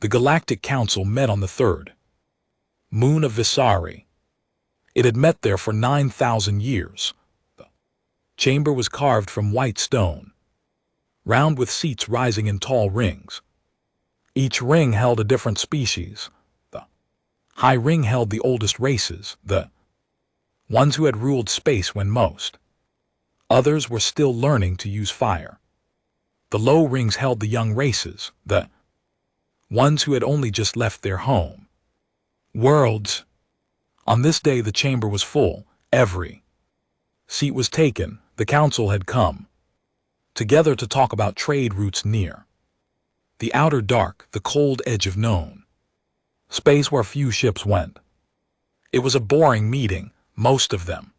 The Galactic Council met on the third moon of Visari. It had met there for 9,000 years. The chamber was carved from white stone, round with seats rising in tall rings. Each ring held a different species. The high ring held the oldest races, the ones who had ruled space when most others were still learning to use fire. The low rings held the young races, the ones who had only just left their home worlds. On this day the chamber was full. Every seat was taken. The council had come together to talk about trade routes near the outer dark, the cold edge of known space where few ships went. It was a boring meeting. Most of them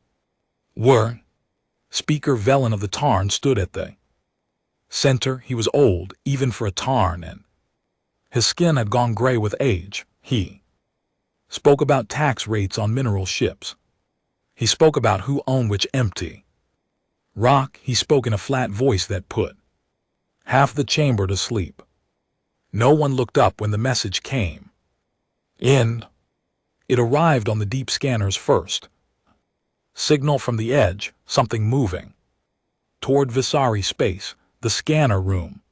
were. Speaker Velen of the Tarn stood at the center. He was old, even for a Tarn, and his skin had gone gray with age. He spoke about tax rates on mineral ships. He spoke about who owned which empty rock. He spoke in a flat voice that put half the chamber to sleep. No one looked up when the message came in. It arrived on the deep scanners first. Signal from the edge, something moving toward Visari space. The scanner room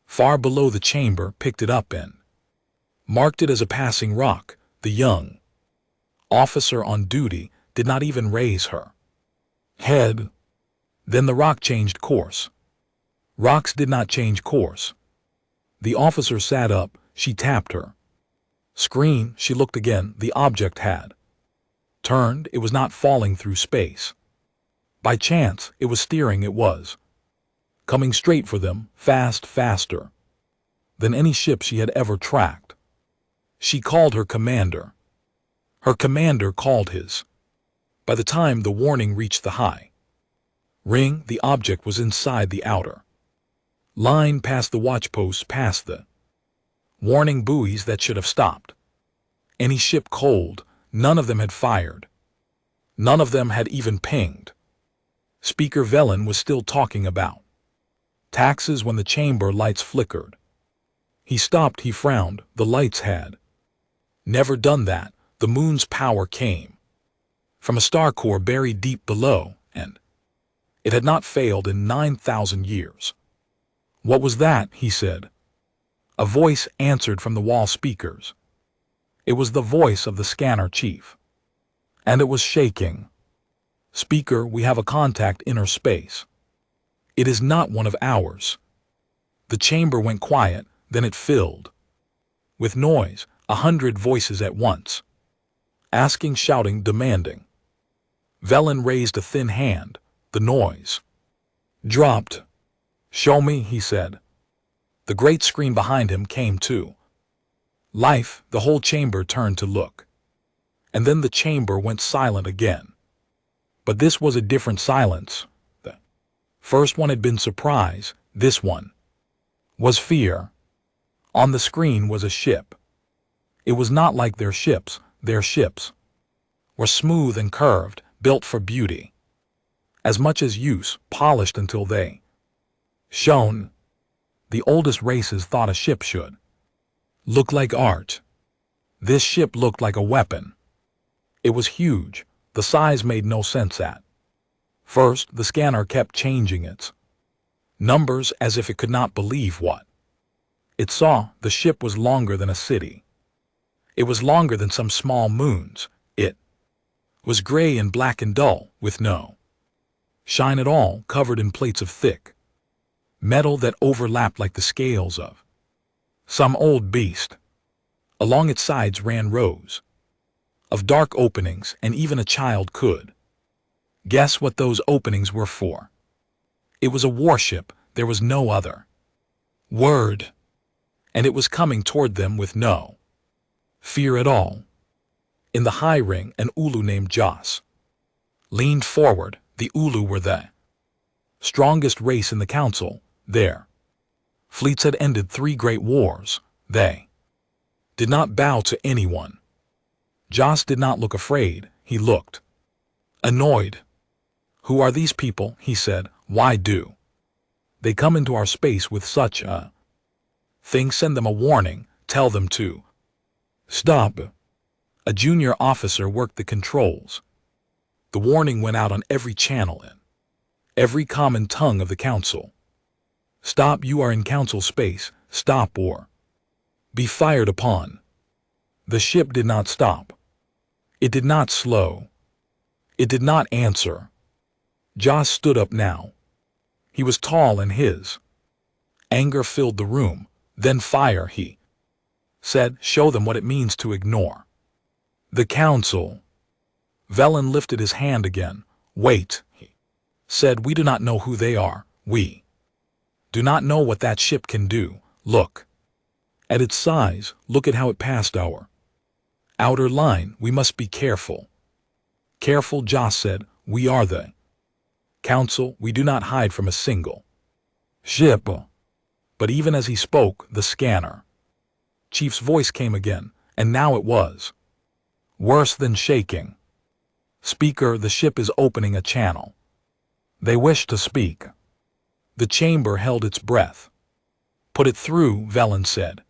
far below the chamber picked it up and marked it as a passing rock. The young officer on duty did not even raise her head. Then the rock changed course. Rocks did not change course. The officer sat up. She tapped her screen. She looked again. The object had turned. It was not falling through space by chance. It was steering. It was coming straight for them, faster than any ship she had ever tracked. She called her commander. Her commander called his. By the time the warning reached the high ring, the object was inside the outer line, past the watchposts, past the warning buoys that should have stopped any ship cold. None of them had fired. None of them had even pinged. Speaker Velen was still talking about taxes when the chamber lights flickered. He stopped. He frowned. The lights had never done that. The moon's power came from a star core buried deep below, and it had not failed in 9,000 years. What was that? He said. A voice answered from the wall speakers. It was the voice of the scanner chief, and it was shaking. Speaker, we have a contact inner space. It is not one of ours. The chamber went quiet, then it filled with noise, 100 voices at once, asking, shouting, demanding. Velen raised a thin hand. The noise dropped. Show me, he said. The great screen behind him came to life. The whole chamber turned to look, and then the chamber went silent again. But this was a different silence. The first one had been surprise. This one was fear. On the screen was a ship. It was not like their ships. Their ships were smooth and curved, built for beauty, as much as use, polished until they shone. The oldest races thought a ship should look like art. This ship looked like a weapon. It was huge. The size made no sense at first. The scanner kept changing its numbers as if it could not believe what it saw. The ship was longer than a city. It was longer than some small moons. It was gray and black and dull, with no shine at all, covered in plates of thick metal that overlapped like the scales of some old beast. Along its sides ran rows of dark openings, and even a child could guess what those openings were for. It was a warship. There was no other word, and it was coming toward them with no fear at all. In the high ring, an Ulu named Joss leaned forward. The Ulu were the strongest race in the council. Their fleets had ended 3 great wars. They did not bow to anyone. Joss did not look afraid. He looked annoyed. Who are these people? He said. Why do they come into our space with such a thing? Send them a warning. Tell them to stop. A junior officer worked the controls. The warning went out on every channel in every common tongue of the council. Stop, you are in council space. Stop or be fired upon. The ship did not stop. It did not slow. It did not answer. Joss stood up now. He was tall and his anger filled the room. Then fire, he said. Show them what it means to ignore the council. Velen lifted his hand again. Wait, he said. We do not know who they are. We do not know what that ship can do. Look at its size. Look at how it passed our outer line. We must be careful. Careful, Joss said. We are the council. We do not hide from a single ship. But even as he spoke, the scanner chief's voice came again, and now it was worse than shaking. Speaker, the ship is opening a channel. They wish to speak. The chamber held its breath. Put it through, Velen said.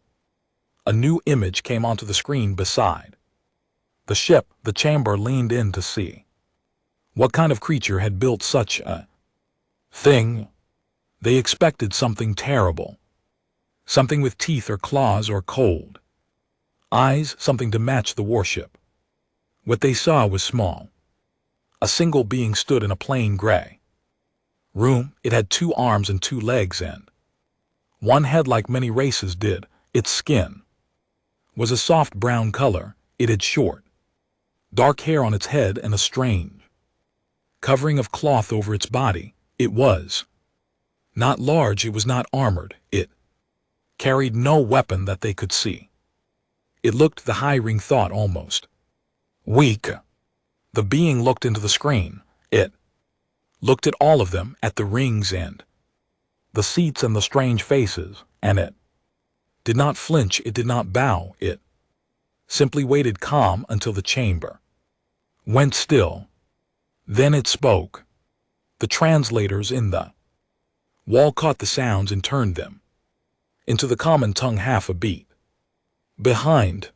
A new image came onto the screen beside the ship. The chamber leaned in to see what kind of creature had built such a thing. They expected something terrible. Something with teeth or claws or cold eyes, something to match the warship. What they saw was small. A single being stood in a plain gray room. It had 2 arms and 2 legs and 1 head like many races did. Its skin was a soft brown color. It had short, dark hair on its head and a strange covering of cloth over its body. It was not large. It was not armored. It carried no weapon that they could see. It looked, the high ring thought, almost weak. The being looked into the screen. It looked at all of them, at the rings and the seats and the strange faces, and it did not flinch. It did not bow. It simply waited calm until the chamber went still. Then it spoke. The translators in the wall caught the sounds and turned them into the common tongue half a beat behind.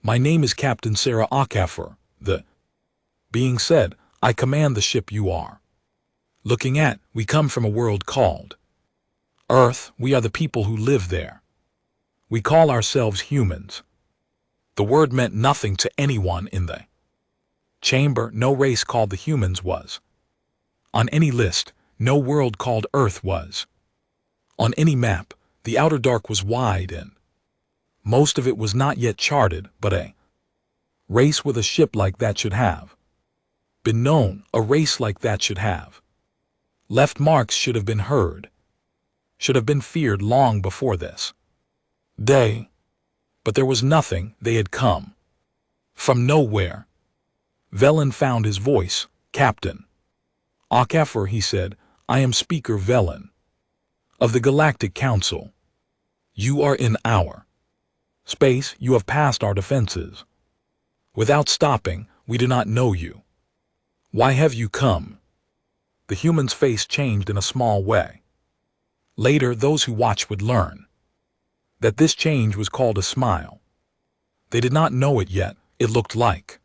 My name is Captain Sarah Okafor, the being said. I command the ship you are looking at. We come from a world called Earth. We are the people who live there. We call ourselves humans. The word meant nothing to anyone in the chamber. No race called the humans was on any list. No world called Earth was on any map. The outer dark was wide and most of it was not yet charted, but a race with a ship like that should have been known. A race like that should have left marks, should have been heard, should have been feared long before this day. But there was nothing. They had come from nowhere. Velen found his voice. Captain Okafor, he said, I am Speaker Velen of the Galactic Council. You are in our space. You have passed our defenses without stopping. We do not know you. Why have you come? The human's face changed in a small way. Later, those who watched would learn that this change was called a smile. They did not know it yet. It looked like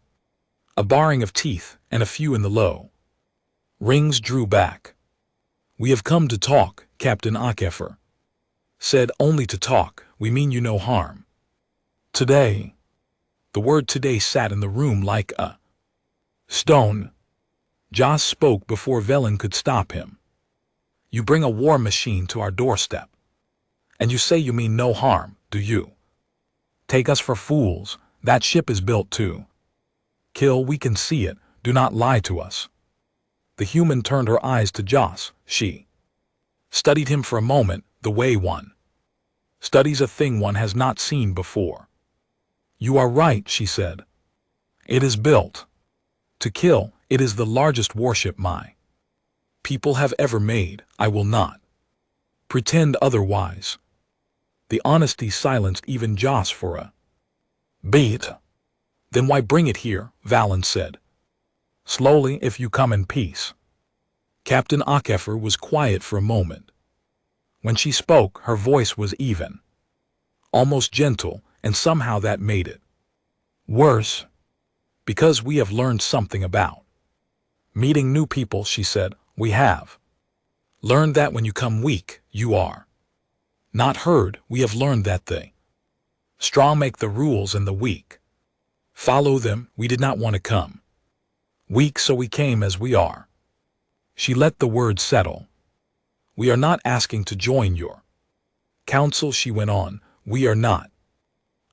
a baring of teeth, and a few in the low rings drew back. We have come to talk, Captain Okafor said. Only to talk. We mean you no harm. Today. The word today sat in the room like a stone. Joss spoke before Velen could stop him. You bring a war machine to our doorstep, and you say you mean no harm, do you? Take us for fools. That ship is built to kill. We can see it. Do not lie to us. The human turned her eyes to Joss. She studied him for a moment, the way one studies a thing one has not seen before. You are right, she said. It is built to kill. It is the largest warship my people have ever made. I will not pretend otherwise. The honesty silenced even Joss for a beat. Then why bring it here? Velen said slowly. If you come in peace. Captain Okafor was quiet for a moment. When she spoke, her voice was even. almost gentle, and somehow that made it worse, because we have learned something about meeting new people, she said. We have learned that when you come weak, you are not heard. We have learned that the strong make the rules and the weak follow them. We did not want to come weak, so we came as we are. She let the words settle. We are not asking to join your council, she went on. We are not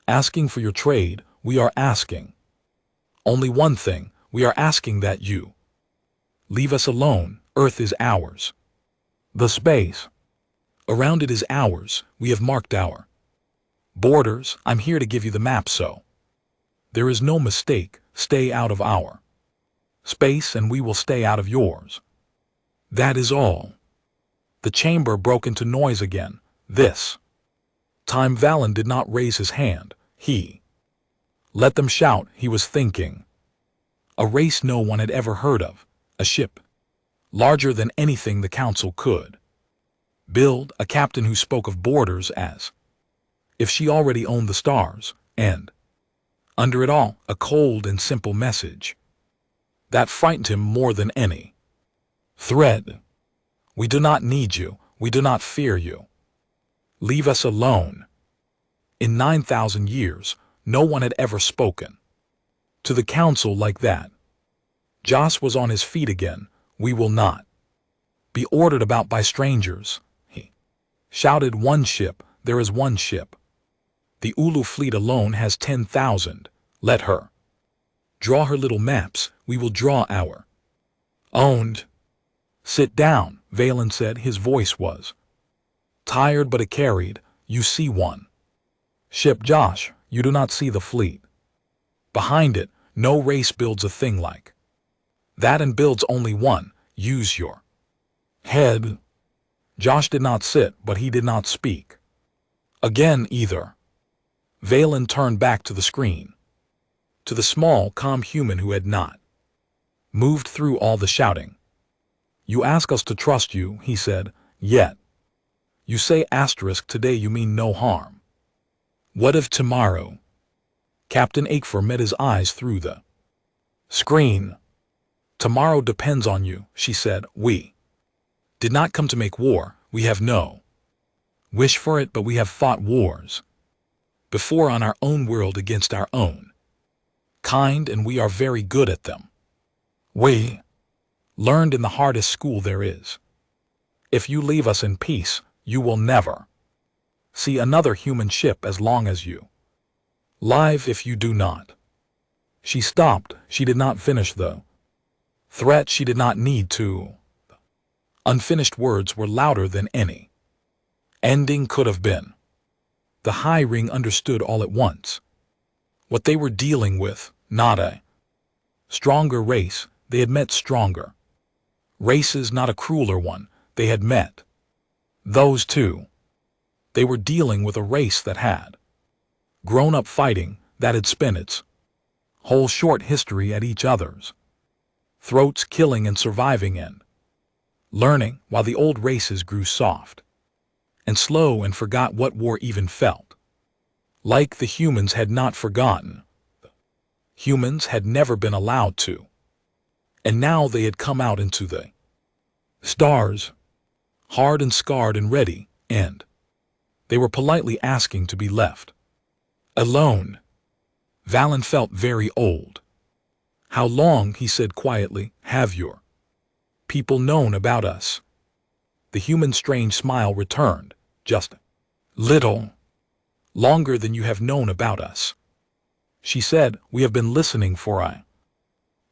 asking for your trade. We are asking only one thing. We are asking that you leave us alone. Earth is ours. The space around it is ours. We have marked our borders. I'm here to give you the map, so there is no mistake. Stay out of our space and we will stay out of yours. That is all. The chamber broke into noise again. This time Valen did not raise his hand. He let them shout. He was thinking. A race no one had ever heard of. A ship larger than anything the council could build. A captain who spoke of borders as if she already owned the stars. And under it all, a cold and simple message that frightened him more than any threat. We do not need you. We do not fear you. Leave us alone. In 9,000 years, no one had ever spoken to the council like that. Joss was on his feet again. We will not be ordered about by strangers, he shouted. One ship. There is one ship. The Ulu fleet alone has 10,000. Let her draw her little maps. We will draw our own. Sit down, Valen said. His voice was tired, but it carried. You see one ship, Josh. You do not see the fleet behind it. No race builds a thing like that and builds only one. Use your head. Josh did not sit, but he did not speak again either. Valen turned back to the screen, to the small, calm human who had not moved through all the shouting. You ask us to trust you, he said, yet you say asterisk today you mean no harm. What if tomorrow? Captain Akefer met his eyes through the screen. Tomorrow depends on you, she said. We did not come to make war. We have no wish for it, but we have fought wars before on our own world against our own kind, and we are very good at them. We learned in the hardest school there is. If you leave us in peace, you will never see another human ship as long as you live. If you do not. She stopped. She did not finish the threat. She did not need to. Unfinished words were louder than any ending could have been. The High Ring understood all at once what they were dealing with. Not a stronger race. They had met stronger races, not a crueler one. They had met those two. They were dealing with a race that had grown up fighting, that had spent its whole short history at each other's throats, killing and surviving and learning, while the old races grew soft and slow and forgot what war even felt like. The humans had not forgotten. Humans had never been allowed to. And now they had come out into the stars, hard and scarred and ready, and they were politely asking to be left alone. Valen felt very old. How long, he said quietly, have your people known about us? The human's strange smile returned. Just a little longer than you have known about us. She said, we have been listening for a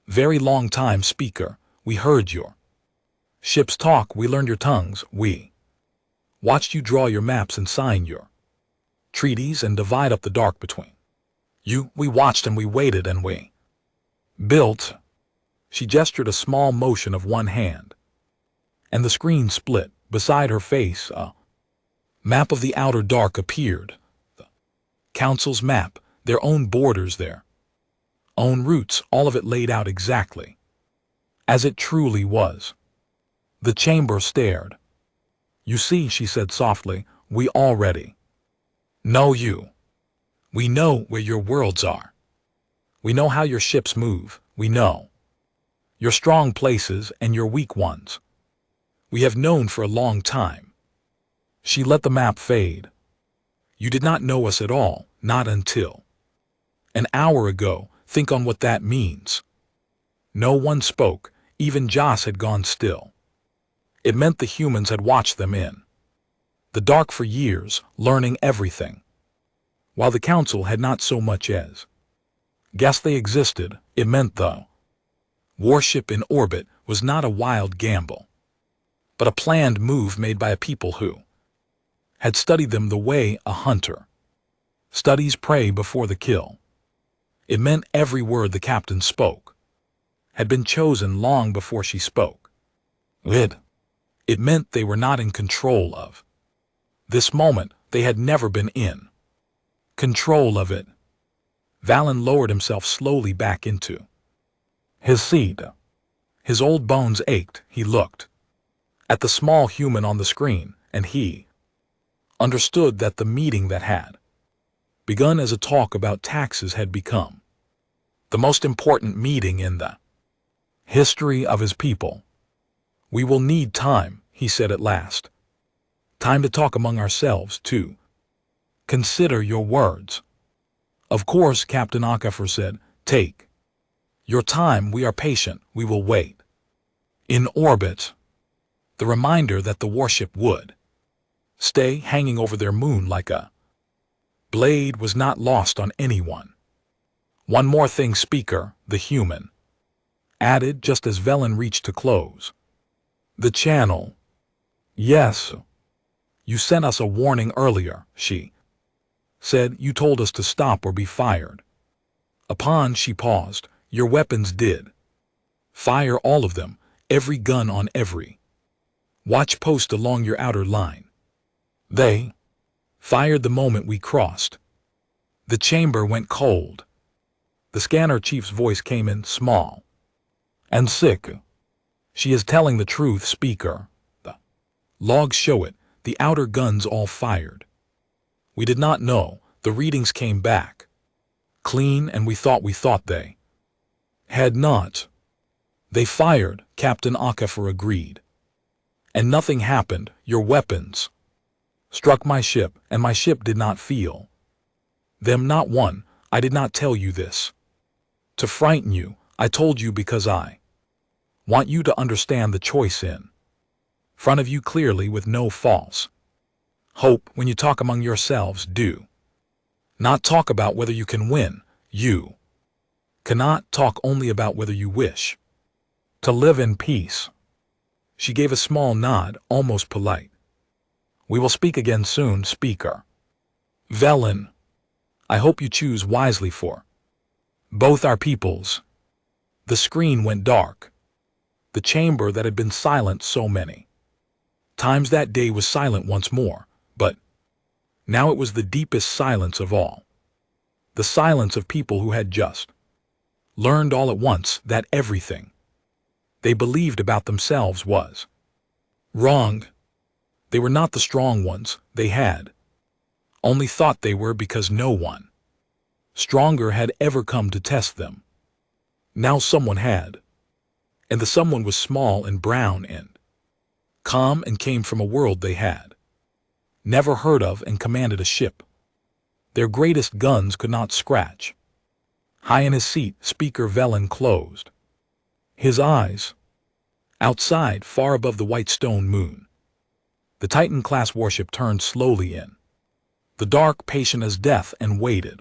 very long time, speaker. We heard your ships talk. We learned your tongues. We watched you draw your maps and sign your treaties and divide up the dark between you. We watched and we waited and we built. She gestured a small motion of one hand, and the screen split. Beside her face, a map of the outer dark appeared. The council's map, their own borders, their own routes, all of it laid out exactly as it truly was. The chamber stared. You see, she said softly, we already Know you. We know where your worlds are. We know how your ships move. We know your strong places and your weak ones. We have known for a long time. She let the map fade. You did not know us at all, not until an hour ago. Think on what that means. No one spoke, even Joss had gone still. It meant the humans had watched them in the dark for years, learning everything, while the council had not so much as guessed they existed. It meant, though, warship in orbit was not a wild gamble, but a planned move made by a people who had studied them the way a hunter studies prey before the kill. It meant every word the captain spoke had been chosen long before she spoke. It meant they were not in control of this moment. They had never been in control of it. Valen lowered himself slowly back into his seat. His old bones ached. He looked at the small human on the screen, and he understood that the meeting that had begun as a talk about taxes had become the most important meeting in the history of his people. We will need time, he said at last. Time to talk among ourselves, too. Consider your words. Of course, Captain Akafor said. Take your time. We are patient. We will wait. In orbit, the reminder that the warship would stay hanging over their moon like a blade was not lost on anyone. One more thing, Speaker, the human added just as Velen reached to close the channel. Yes. You sent us a warning earlier, she said. You told us to stop or be fired. Upon she paused, your weapons did fire, all of them, every gun on every watch post along your outer line. They fired the moment we crossed. The chamber went cold. The scanner chief's voice came in, small and sick. She is telling the truth, Speaker. The logs show it. The outer guns all fired. We did not know. The readings came back clean, and we thought they had not. They fired, Captain Akafor agreed. And nothing happened. Your weapons struck my ship, and my ship did not feel them, not one. I did not tell you this to frighten you. I told you because I want you to understand the choice in front of you clearly with no false hope. When you talk among yourselves, do not talk about whether you can win. You cannot talk only about whether you wish to live in peace. She gave a small nod, almost polite. We will speak again soon, Speaker. Velen, I hope you choose wisely for both our peoples. The screen went dark. The chamber that had been silent so many times that day was silent once more, but now it was the deepest silence of all. The silence of people who had just learned all at once that everything they believed about themselves was wrong. They were not the strong ones. They had only thought they were because no one stronger had ever come to test them. Now someone had, and the someone was small and brown and calm and came from a world they had never heard of and commanded a ship their greatest guns could not scratch. High in his seat, Speaker Velen closed his eyes. Outside, far above the white stone moon, the Titan-class warship turned slowly in the dark, patient as death, and waited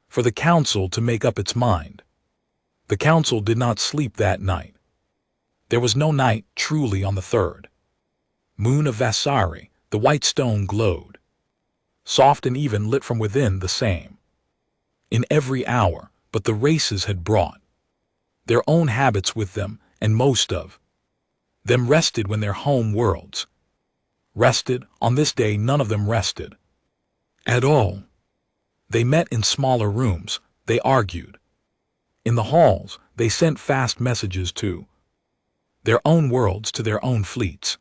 for the council to make up its mind. The council did not sleep that night. There was no night truly on the third moon of Vasari. The white stone glowed, soft and even, lit from within, the same in every hour, but the races had brought their own habits with them, and most of them rested when their home worlds rested. On this day none of them rested at all. They met in smaller rooms, they argued in the halls, they sent fast messages to their own worlds, to their own fleets,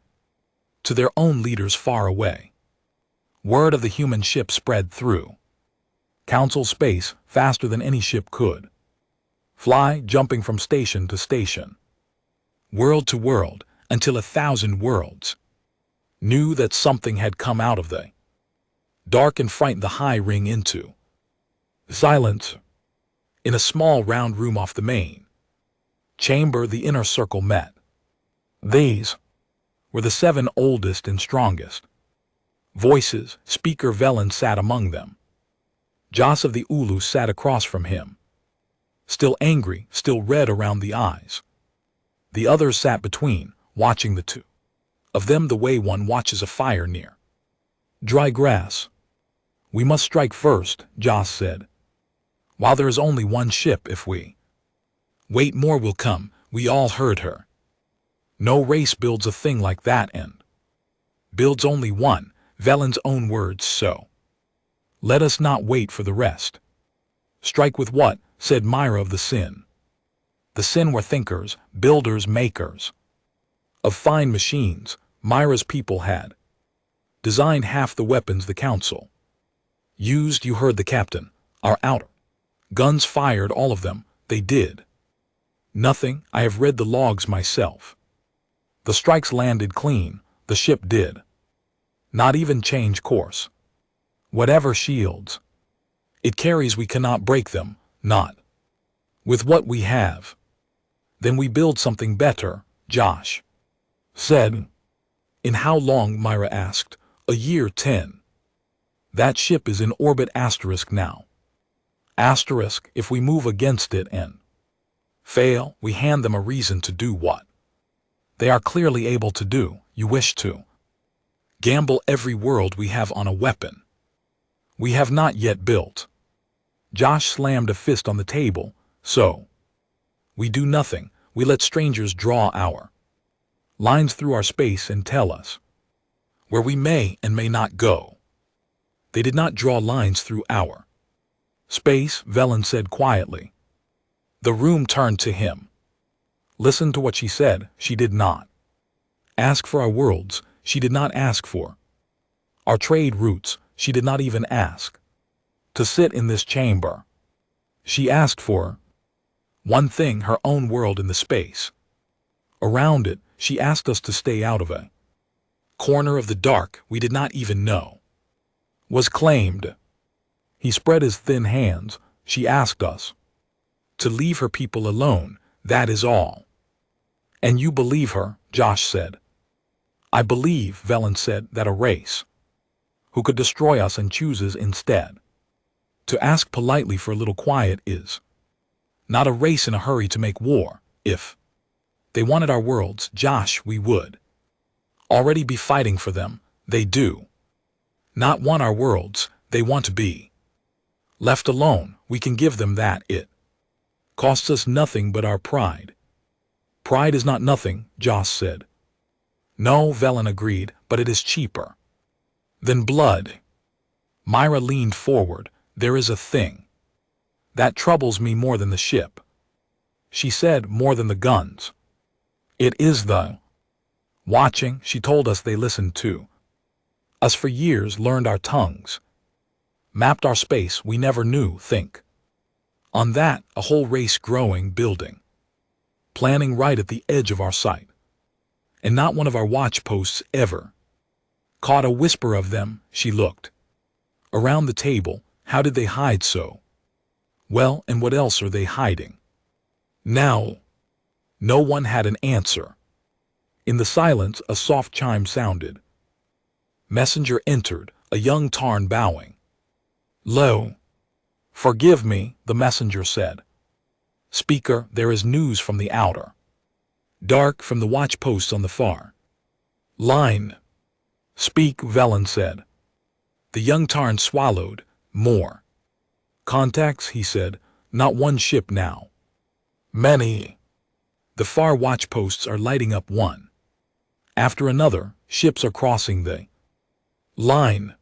to their own leaders far away. Word of the human ship spread through Council space faster than any ship could. Fly, jumping from station to station, world to world, until 1,000 worlds knew that something had come out of the dark and frightened the high ring into silence. In a small round room off the main chamber, the inner circle met. These were the 7 oldest and strongest voices. Speaker Velen sat among them. Joss of the Ulu sat across from him, still angry, still red around the eyes. The others sat between, watching the two of them the way one watches a fire near dry grass. We must strike first, Joss said. While there is only one ship, if we wait, more will come. We all heard her. No race builds a thing like that and builds only one, Velen's own words, so let us not wait for the rest. Strike with what? Said Myra of the Sin. The Sin were thinkers, builders, makers of fine machines. Myra's people had designed half the weapons the Council used. You heard the captain. Our outer guns fired all of them. They did nothing. I have read the logs myself. The strikes landed clean. The ship did not even change course. Whatever shields it carries, we cannot break them, not with what we have. Then we build something better, Josh said. In how long? Myra asked. A year, 10. That ship is in orbit * now. * if we move against it and fail, we hand them a reason to do what they are clearly able to do. You wish to gamble every world we have on a weapon we have not yet built. Josh slammed a fist on the table. So we do nothing. We let strangers draw our lines through our space and tell us where we may and may not go. They did not draw lines through our space, Velen said quietly. The room turned to him. Listen to what she said. She did not ask for our worlds. She did not ask for our trade routes. She did not even ask to sit in this chamber. She asked for one thing, her own world in the space around it. She asked us to stay out of a corner of the dark we did not even know was claimed. He spread his thin hands. She asked us to leave her people alone. That is all. And you believe her? Josh said. I believe, Velen said, that a race who could destroy us and chooses instead to ask politely for a little quiet is not a race in a hurry to make war. If they wanted our worlds, Josh, we would already be fighting for them. They do not want our worlds. They want to be left alone. We can give them that. It costs us nothing but our pride. Pride is not nothing, Joss said. No, Velen agreed, but it is cheaper than blood. Myra leaned forward. There is a thing that troubles me more than the ship, she said, more than the guns. It is the watching. She told us they listened to us for years, learned our tongues, mapped our space. We never knew. Think on that, a whole race growing, building, planning right at the edge of our sight. And not one of our watch posts ever caught a whisper of them. She looked around the table. How did they hide so well, and what else are they hiding now? No one had an answer. In the silence, a soft chime sounded. Messenger entered, a young Tarn bowing low. Forgive me, the messenger said. Speaker, there is news from the outer dark, from the watch posts on the far line. Speak, Velen said. The young Tarn swallowed. More contacts, he said. Not one ship now. Many. The far watch posts are lighting up one after another. Ships are crossing the line.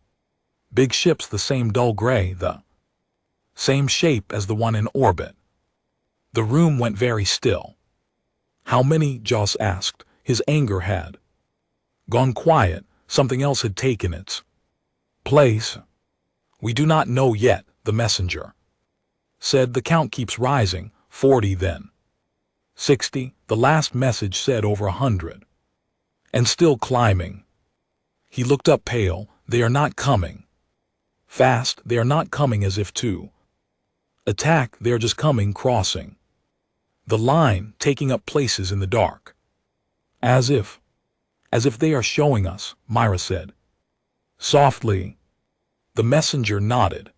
Big ships, the same dull gray, the same shape as the one in orbit. The room went very still. How many? Joss asked. His anger had gone quiet. Something else had taken its Place? We do not know yet, the messenger said. The count keeps rising, 40 then. 60, the last message said, over 100. And still climbing. He looked up, pale. They are not coming fast, they are not coming as if to attack, they are just coming, crossing the line, taking up places in the dark. As if they are showing us, Myra said softly. The messenger nodded.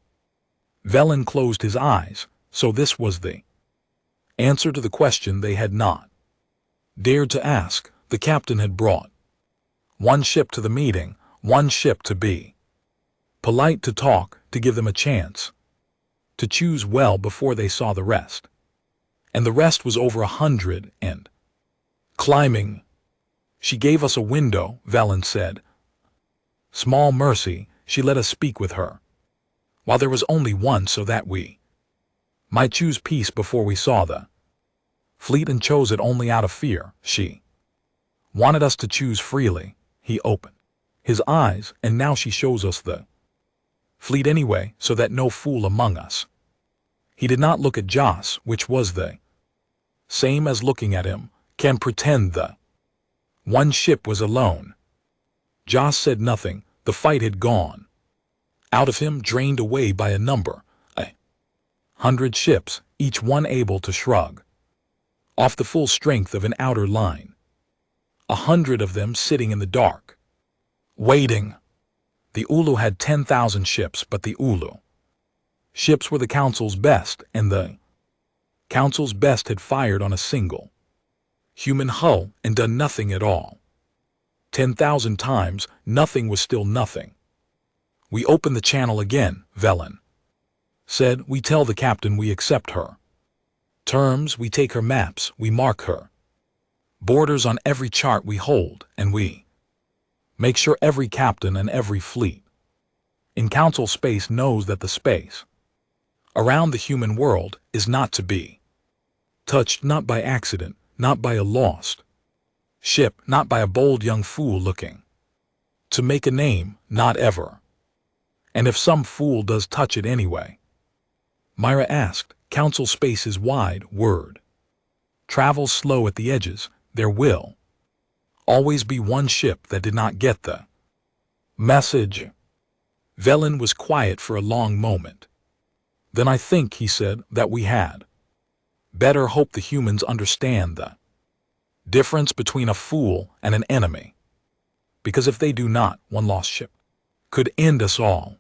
Velen closed his eyes. So this was the answer to the question they had not dared to ask. The captain had brought one ship to the meeting, one ship to be polite, to talk, to give them a chance to choose well before they saw the rest. And the rest was over 100 and climbing. She gave us a window, Velen said. Small mercy, she let us speak with her, while there was only one, so that we might choose peace before we saw the fleet, and chose it only out of fear. She wanted us to choose freely. He opened his eyes, and now she shows us the fleet anyway, so that no fool among us. He did not look at Joss, which was the same as looking at him, can pretend the one ship was alone. Joss said nothing. The fight had gone out of him, drained away by a number, 100 ships, each one able to shrug off the full strength of an outer line. 100 of them sitting in the dark, waiting. The Ulu had 10,000 ships, but the Ulu ships were the Council's best, and the Council's best had fired on a single human hull and done nothing at all. 10,000 times, nothing was still nothing. We open the channel again, Velen said. We tell the captain we accept her terms, we take her maps, we mark her borders on every chart we hold, and we make sure every captain and every fleet in Council space knows that the space around the human world is not to be touched, not by accident, not by a lost ship, not by a bold young fool looking to make a name, not ever. And if some fool does touch it anyway, Myra asked, Council space is wide, word travels slow at the edges, there will always be one ship that did not get the message. Velen was quiet for a long moment. Then I think, he said, that we had better hope the humans understand the difference between a fool and an enemy. Because if they do not, one lost ship could end us all.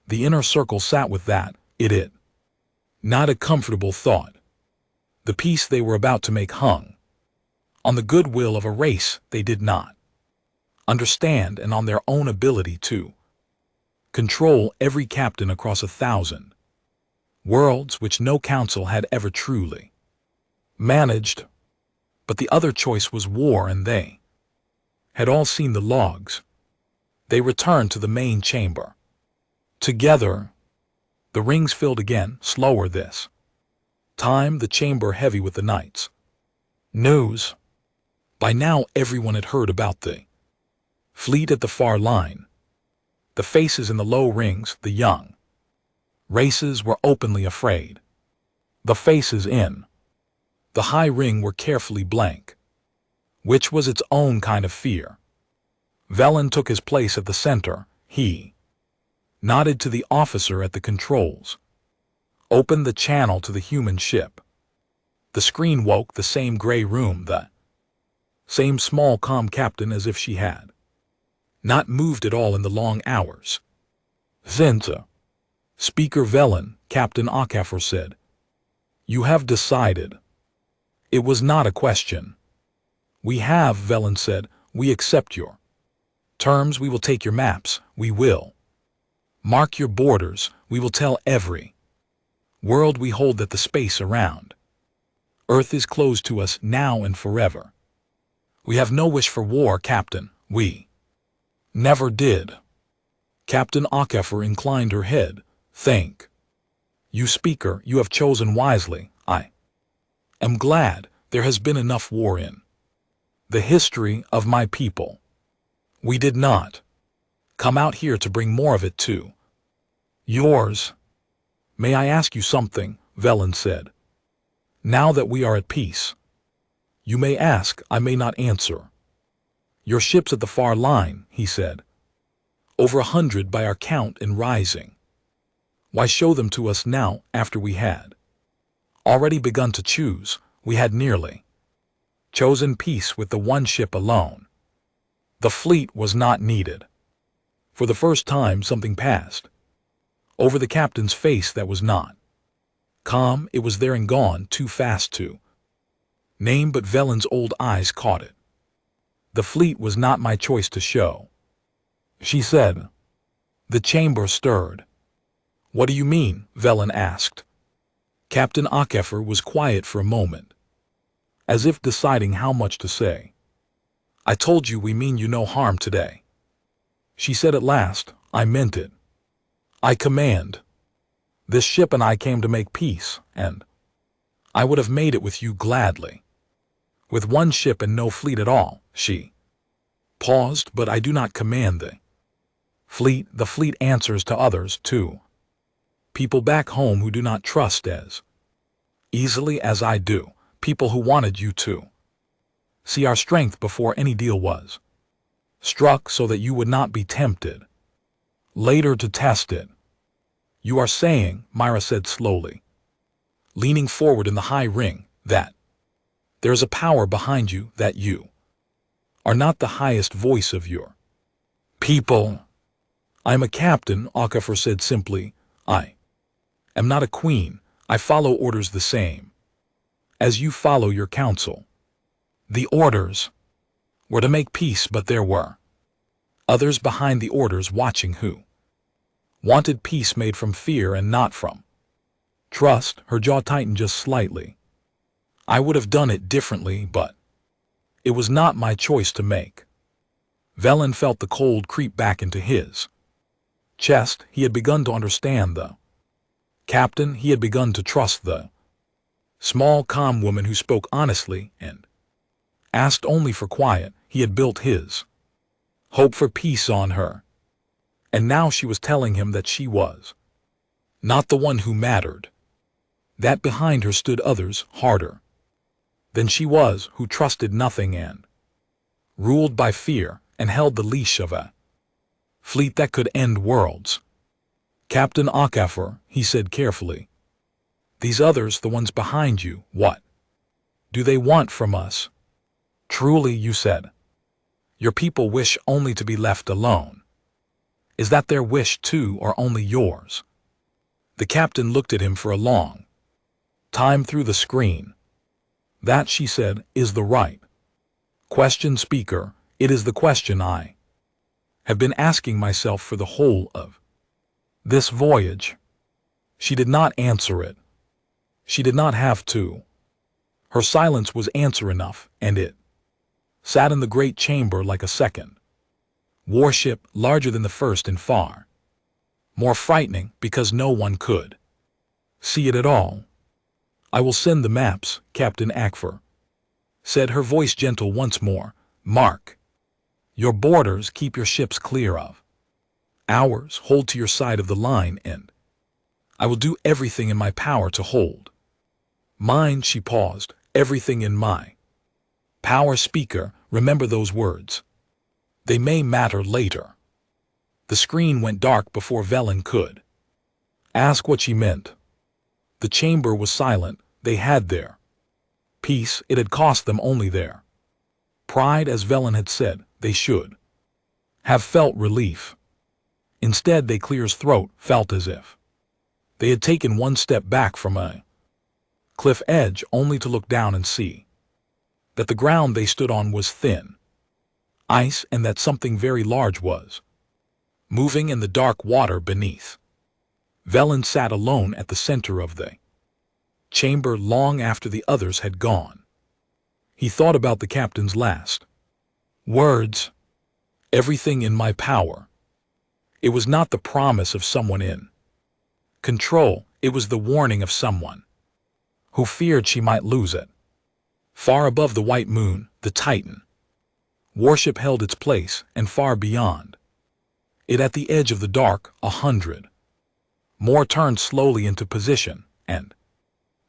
The inner circle sat with that, it not a comfortable thought. The peace they were about to make hung on the goodwill of a race they did not understand, and on their own ability to control every captain across 1,000 worlds, which no council had ever truly managed. But the other choice was war, and they had all seen the logs. They returned to the main chamber together. The rings filled again, slower this time, the chamber heavy with the night's news. By now everyone had heard about the fleet at the far line. The faces in the low rings, the young races, were openly afraid. The faces in the high ring were carefully blank, which was its own kind of fear. Velen took his place at the center. He nodded to the officer at the controls, opened the channel to the human ship. The screen woke, the same gray room, the same small calm captain, as if she had not moved at all in the long hours. Zinta. Speaker Velen, Captain Akafor said. You have decided. It was not a question. We have, Velen said. We accept your terms. We will take your maps. We will mark your borders. We will tell every world we hold that the space around Earth is closed to us now and forever. We have no wish for war, Captain. We never did. Captain Akafor inclined her head. Thank you, Speaker. You have chosen wisely. I am glad. There has been enough war in the history of my people. We did not Come out here to bring more of it too. Yours. May I ask you something? Velen said. Now that we are at peace. You may ask, I may not answer. Your ship's at the far line, he said. Over 100 by our count and rising. Why show them to us now after we had already begun to choose? We had nearly chosen peace with the one ship alone. The fleet was not needed. For the first time something passed over the captain's face that was not calm. It was there and gone too fast to name, but Velen's old eyes caught it. The fleet was not my choice to show, she said. The chamber stirred. What do you mean? Velen asked. Captain Akefer was quiet for a moment, as if deciding how much to say. I told you we mean you no harm today, she said at last. I meant it. I command. This ship and I came to make peace, and I would have made it with you gladly. With one ship and no fleet at all, she paused, but I do not command the fleet. The fleet answers to others, too. People back home who do not trust as easily as I do. People who wanted you to see our strength before any deal was struck so that you would not be tempted later to test it. You are saying, Myra said slowly, leaning forward in the high ring, that there is a power behind you, that you are not the highest voice of your people. I am a captain, Akefer said simply. I am not a queen. I follow orders the same as you follow your counsel. The orders were to make peace, but there were others behind the orders watching who wanted peace made from fear and not from trust. Her jaw tightened just slightly. I would have done it differently, but it was not my choice to make. Velen felt the cold creep back into his chest. He had begun to understand the captain. He had begun to trust the small, calm woman who spoke honestly and asked only for quiet. He had built his hope for peace on her. And now she was telling him that she was not the one who mattered. That behind her stood others harder than she was, who trusted nothing and ruled by fear and held the leash of a fleet that could end worlds. Captain Akefer, he said carefully, these others, the ones behind you, what do they want from us? Truly, you said, your people wish only to be left alone. Is that their wish too, or only yours? The captain looked at him for a long time through the screen. That, she said, is the right question, speaker. It is the question I have been asking myself for the whole of this voyage. She did not answer it. She did not have to. Her silence was answer enough, and it sat in the great chamber like a second warship, larger than the first and far more frightening because no one could see it at all. I will send the maps, Captain Akefer said, her voice gentle once more. Mark your borders, keep your ships clear of ours, hold to your side of the line, and I will do everything in my power to hold mine. She paused. Everything in my power, speaker, remember those words. They may matter later. The screen went dark before Velen could ask what she meant. The chamber was silent. They had their peace. It had cost them only their pride. As Velen had said, they should have felt relief. Instead, they cleared his throat, felt as if they had taken one step back from a cliff edge, only to look down and see that the ground they stood on was thin ice, and that something very large was moving in the dark water beneath. Velen sat alone at the center of the chamber long after the others had gone. He thought about the captain's last words. Everything in my power. It was not the promise of someone in control. It was the warning of someone who feared she might lose it. Far above the white moon, the Titan warship held its place, and far beyond It at the edge of the dark, 100. More turned slowly into position, and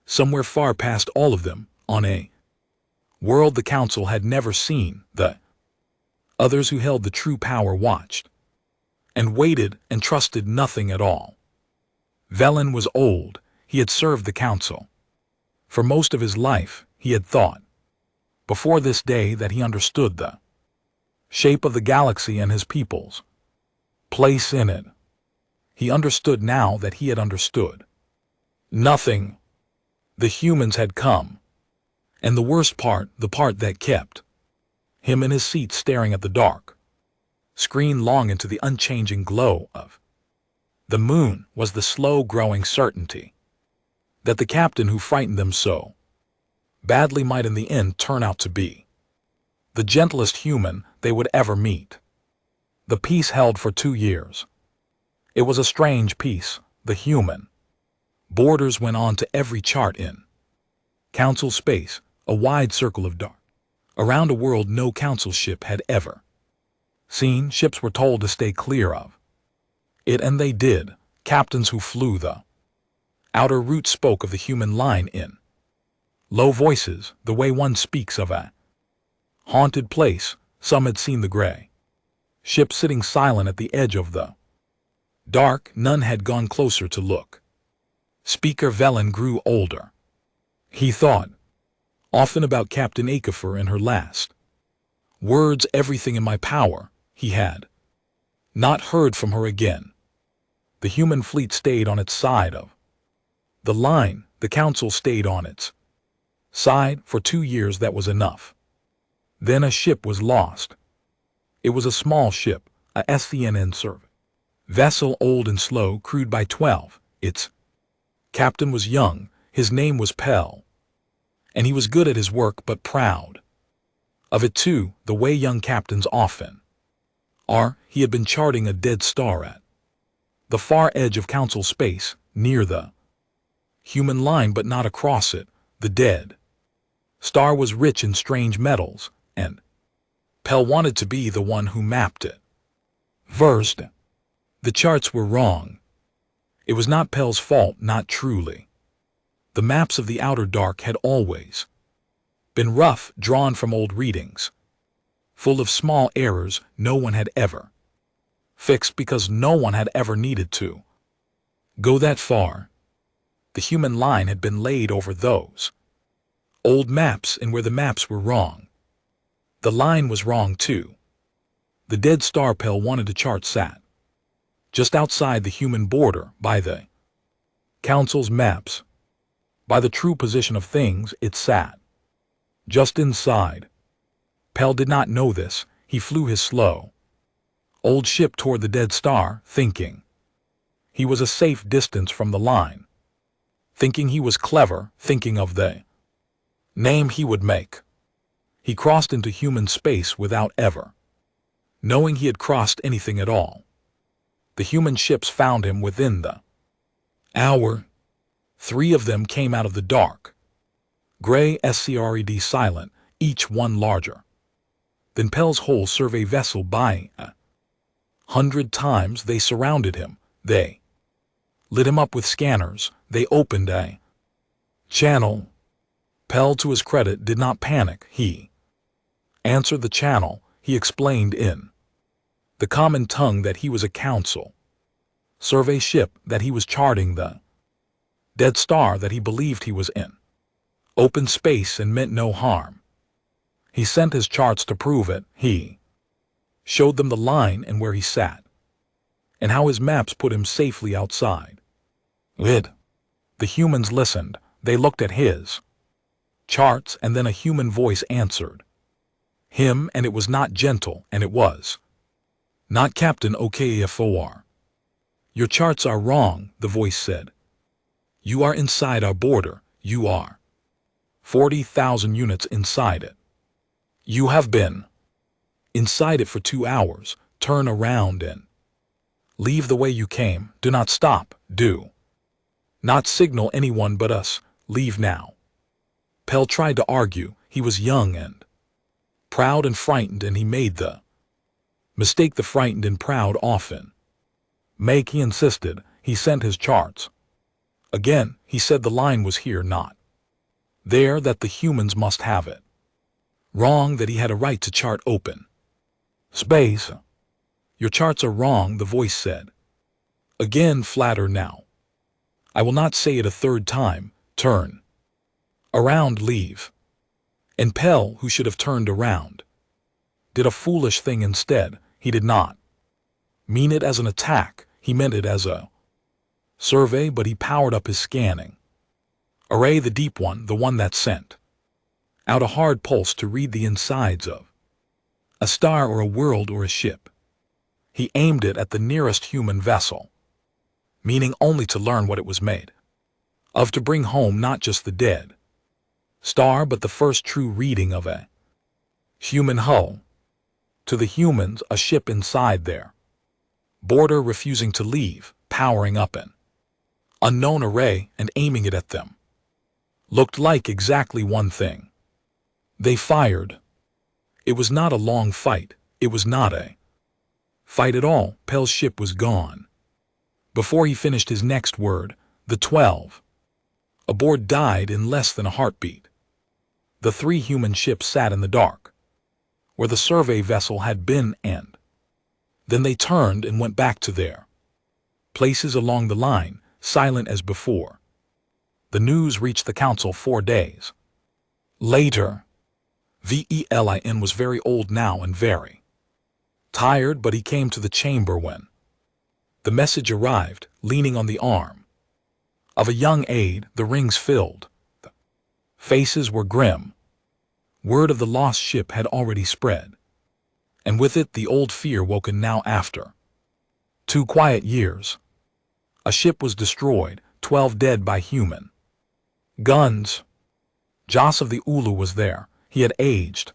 somewhere far past all of them, on a world the council had never seen, the others who held the true power watched, and waited and trusted nothing at all. Velen was old. He had served the council. For most of his life, he had thought, before this day, that he understood the shape of the galaxy and his people's place in it. He understood now that he had understood nothing. The humans had come. And the worst part, the part that kept him in his seat staring at the dark screen long into the unchanging glow of the moon, was the slow-growing certainty that the captain who frightened them so badly might in the end turn out to be the gentlest human they would ever meet. The peace held for 2 years. It was a strange peace. The human borders went on to every chart in council space, a wide circle of dark, around a world no council ship had ever seen. Ships were told to stay clear of it, and they did. Captains who flew the outer route spoke of the human line in low voices, the way one speaks of a haunted place. Some had seen the gray ship sitting silent at the edge of the dark. None had gone closer to look. Speaker Velen grew older. He thought often about Captain Akefer and her last words. Everything in my power. He had not heard from her again. The human fleet stayed on its side of the line. The council stayed on its side for 2 years. That was enough. Then a ship was lost. It was a small ship, a SCNN service vessel, old and slow, crewed by 12. Its captain was young. His name was Pell, and he was good at his work but proud of it too, the way young captains often are. He had been charting a dead star at the far edge of council space, near the human line but not across it. The dead star was rich in strange metals, and Pell wanted to be the one who mapped it. First, the charts were wrong. It was not Pell's fault, not truly. The maps of the outer dark had always been rough, drawn from old readings, full of small errors no one had ever fixed because no one had ever needed to go that far. The human line had been laid over those old maps, and where the maps were wrong, the line was wrong too. The dead star Pell wanted to chart sat just outside the human border, by the council's maps. By the true position of things, it sat just inside. Pell did not know this. He flew his slow old ship toward the dead star, thinking he was a safe distance from the line, thinking he was clever, thinking of the name he would make. He crossed into human space without ever knowing he had crossed anything at all. The human ships found him within the hour. 3 of them came out of the dark, gray SCRED, silent, each one larger than Pell's whole survey vessel by 100 times. They surrounded him. They lit him up with scanners. They opened a channel. Pell, to his credit, did not panic. He answered the channel. He explained in the common tongue that he was a council survey ship, that he was charting the dead star that he believed he was in open space and meant no harm. He sent his charts to prove it. He showed them the line and where he sat, and how his maps put him safely outside it. The humans listened. They looked at his charts, and then a human voice answered him, and it was not gentle, and it was not Captain Okafor. Your charts are wrong, the voice said. You are inside our border. You are 40,000 units inside it. You have been inside it for 2 hours. Turn around and leave the way you came. Do not stop. Do not signal anyone but us. Leave now. Pell tried to argue. He was young and proud and frightened, and he made the Mistake the frightened and proud often. Make, he insisted, he sent his charts. Again, he said the line was here, not there, that the humans must have it. Wrong, that he had a right to chart open. Space. Your charts are wrong, the voice said. Again, flatter now. I will not say it a third time. Turn around, leave. And Pell, who should have turned around, did a foolish thing instead. He did not mean it as an attack, he meant it as a survey, but he powered up his scanning array, the deep one, the one that sent out a hard pulse to read the insides of a star or a world or a ship. He aimed it at the nearest human vessel, meaning only to learn what it was made of, to bring home not just the dead star, but the first true reading of a human hull. To the humans, a ship inside their border refusing to leave, powering up an unknown array and aiming it at them. Looked like exactly one thing. They fired. It was not a long fight. It was not a fight at all. Pell's ship was gone. Before he finished his next word, the 12 aboard died in less than a heartbeat. The 3 human ships sat in the dark, where the survey vessel had been, and then they turned and went back to their places along the line, silent as before. The news reached the council 4 days later. Velin was very old now and very tired, but he came to the chamber when the message arrived, leaning on the arm of a young aide. The rings filled. The faces were grim. Word of the lost ship had already spread, and with it the old fear woken now after 2 quiet years. A ship was destroyed, 12 dead by human guns. Joss of the Ulu was there. He had aged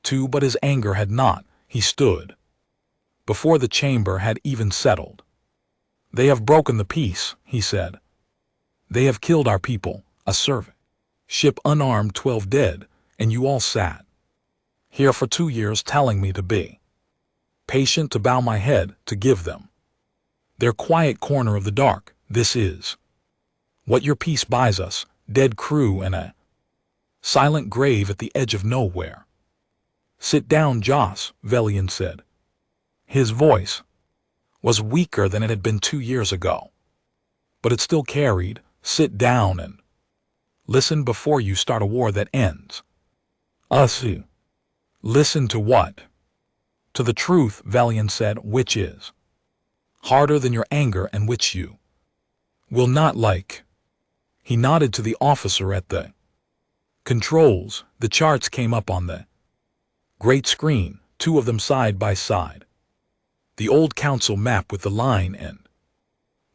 too, but his anger had not. He stood before the chamber had even settled. They have broken the peace, he said. They have killed our people, a survey ship unarmed, 12 dead, and you all sat here for 2 years telling me to be patient, to bow my head, to give them their quiet corner of the dark. This is what your peace buys us, dead crew and a silent grave at the edge of nowhere. Sit down, Joss, Velian said. His voice was weaker than it had been 2 years ago, but it still carried. Sit down and listen before you start a war that ends us. Listen to what? To the truth, Velian said, which is harder than your anger and which you will not like. He nodded to the officer at the controls. The charts came up on the great screen, 2 of them side by side. The old council map with the line and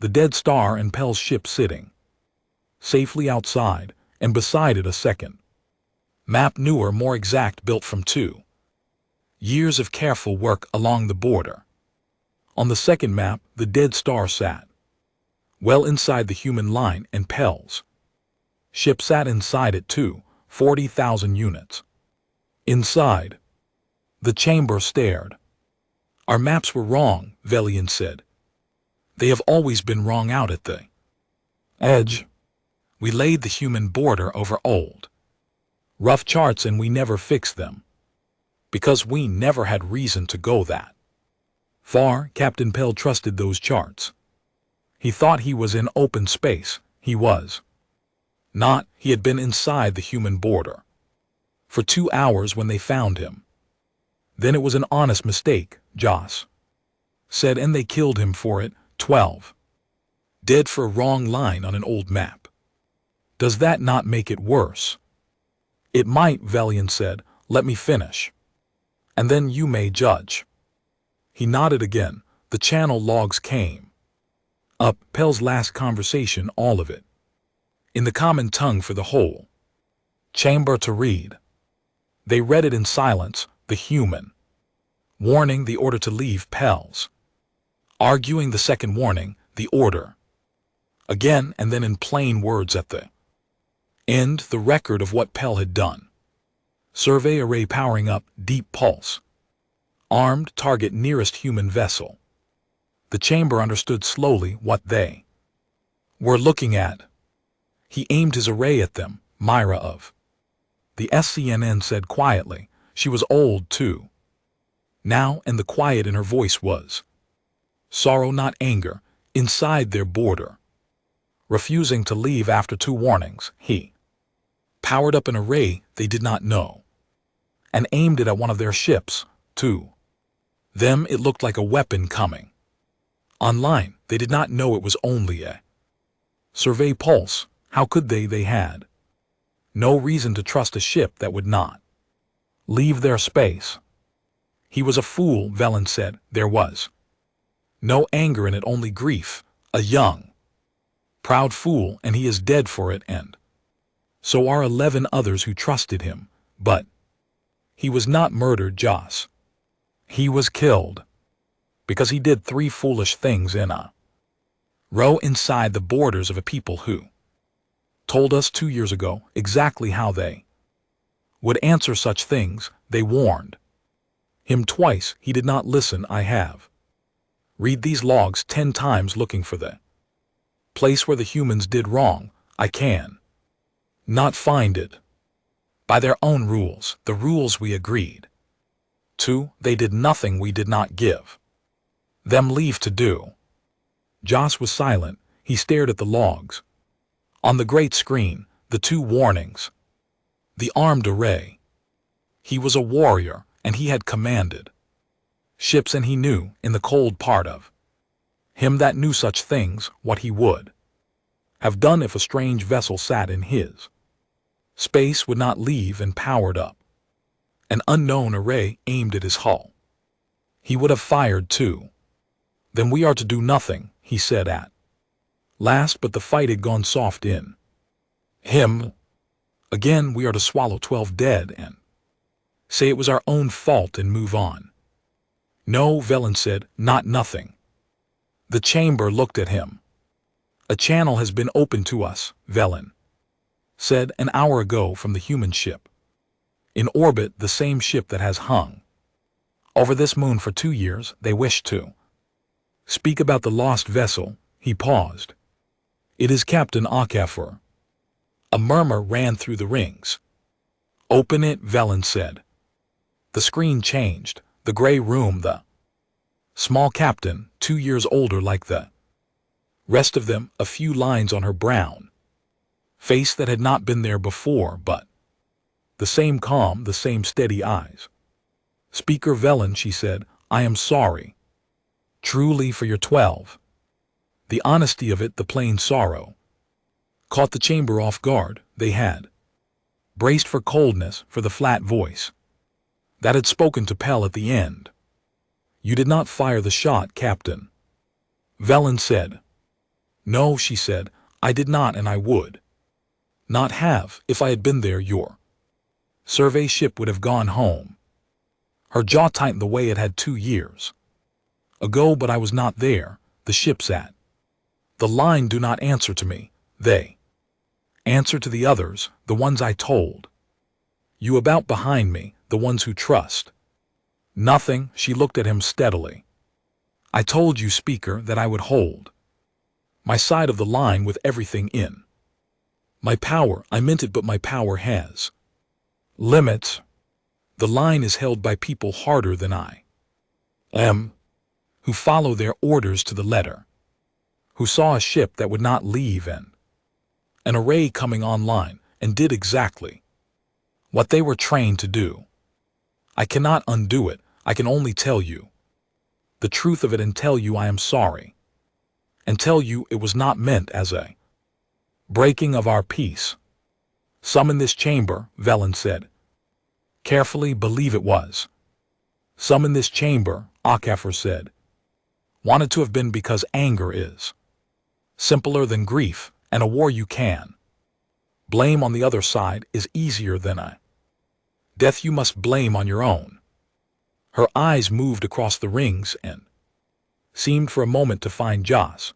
the dead star, and Pell's ship sitting safely outside, and beside it a second map, newer, more exact, built from 2 years of careful work along the border. On the second map, the dead star sat well inside the human line, and Pell's ship sat inside it too, 40,000 units inside. The chamber stared. Our maps were wrong, Velian said. They have always been wrong out at the edge. We laid the human border over old, rough charts, and we never fixed them, because we never had reason to go that far. Captain Pell trusted those charts. He thought he was in open space. He was not. He had been inside the human border for 2 hours when they found him. Then it was an honest mistake, Joss said, and they killed him for it. 12 dead for a wrong line on an old map. Does that not make it worse? It might, Velian said. Let me finish, and then you may judge. He nodded again. The channel logs came up. Pell's last conversation, all of it in the common tongue for the whole chamber to read. They read it in silence. The human warning, the order to leave. Pell's arguing the second warning, the order again, and then in plain words at the end, the record of what Pell had done. Survey array powering up, deep pulse Armed, target nearest human vessel. The chamber understood slowly what they were looking at. He aimed his array at them. Myra of the SCNN said quietly. She was old, too. Now, and the quiet in her voice was sorrow, not anger, inside their border. Refusing to leave after 2 warnings, he powered up an array they did not know and aimed it at one of their ships. To them, it looked like a weapon coming online. They did not know it was only a survey pulse. How could they? They had no reason to trust a ship that would not leave their space. He was a fool, Velen said. There was no anger in it, only grief. A young, proud fool, and he is dead for it, and so are 11 others who trusted him. But he was not murdered, Joss. He was killed because he did 3 foolish things in a row inside the borders of a people who told us 2 years ago exactly how they would answer such things. They warned him twice. He did not listen. I have read these logs 10 times looking for the place where the humans did wrong. I can not find it. By their own rules, the rules we agreed to, they did nothing we did not give them leave to do. Joss was silent. He stared at the logs. On the great screen, the 2 warnings. The armed array. He was a warrior, and he had commanded ships, and he knew, in the cold part of him that knew such things, what he would have done if a strange vessel sat in his space, would not leave, and powered up an unknown array aimed at his hull. He would have fired too. Then we are to do nothing, he said at last, but the fight had gone soft in him. Again, we are to swallow 12 dead and say it was our own fault and move on. No, Velen said, not nothing. The chamber looked at him. A channel has been opened to us, Velen said, an hour ago from the human ship. In orbit, the same ship that has hung over this moon for 2 years. They wish to speak about the lost vessel. He paused. It is Captain Okafor. A murmur ran through the rings. Open it, Velen said. The screen changed. The gray room, the small captain, 2 years older like the rest of them, a few lines on her brown face that had not been there before, but the same calm, the same steady eyes. Speaker Velen, she said, I am sorry. Truly for your 12. The honesty of it, the plain sorrow, caught the chamber off guard. They had braced for coldness, for the flat voice that had spoken to Pell at the end. You did not fire the shot, Captain. Velen said. No, she said, I did not, and I would not have. If I had been there, your survey ship would have gone home. Her jaw tightened the way it had 2 years ago, but I was not there. The ships at the line do not answer to me. They answer to the others, the ones I told you about behind me, the ones who trust nothing. She looked at him steadily. I told you, Speaker, that I would hold my side of the line with everything in my power. I meant it, but my power has limits. The line is held by people harder than I am, who follow their orders to the letter, who saw a ship that would not leave and an array coming online and did exactly what they were trained to do. I cannot undo it. I can only tell you the truth of it and tell you I am sorry, and tell you it was not meant as a breaking of our peace. Some in this chamber, Velen said, carefully believe it was. Some in this chamber, Okafor said, wanted to have been because anger is simpler than grief, and a war you can blame on the other side is easier than a death you must blame on your own. Her eyes moved across the rings and seemed for a moment to find Joss.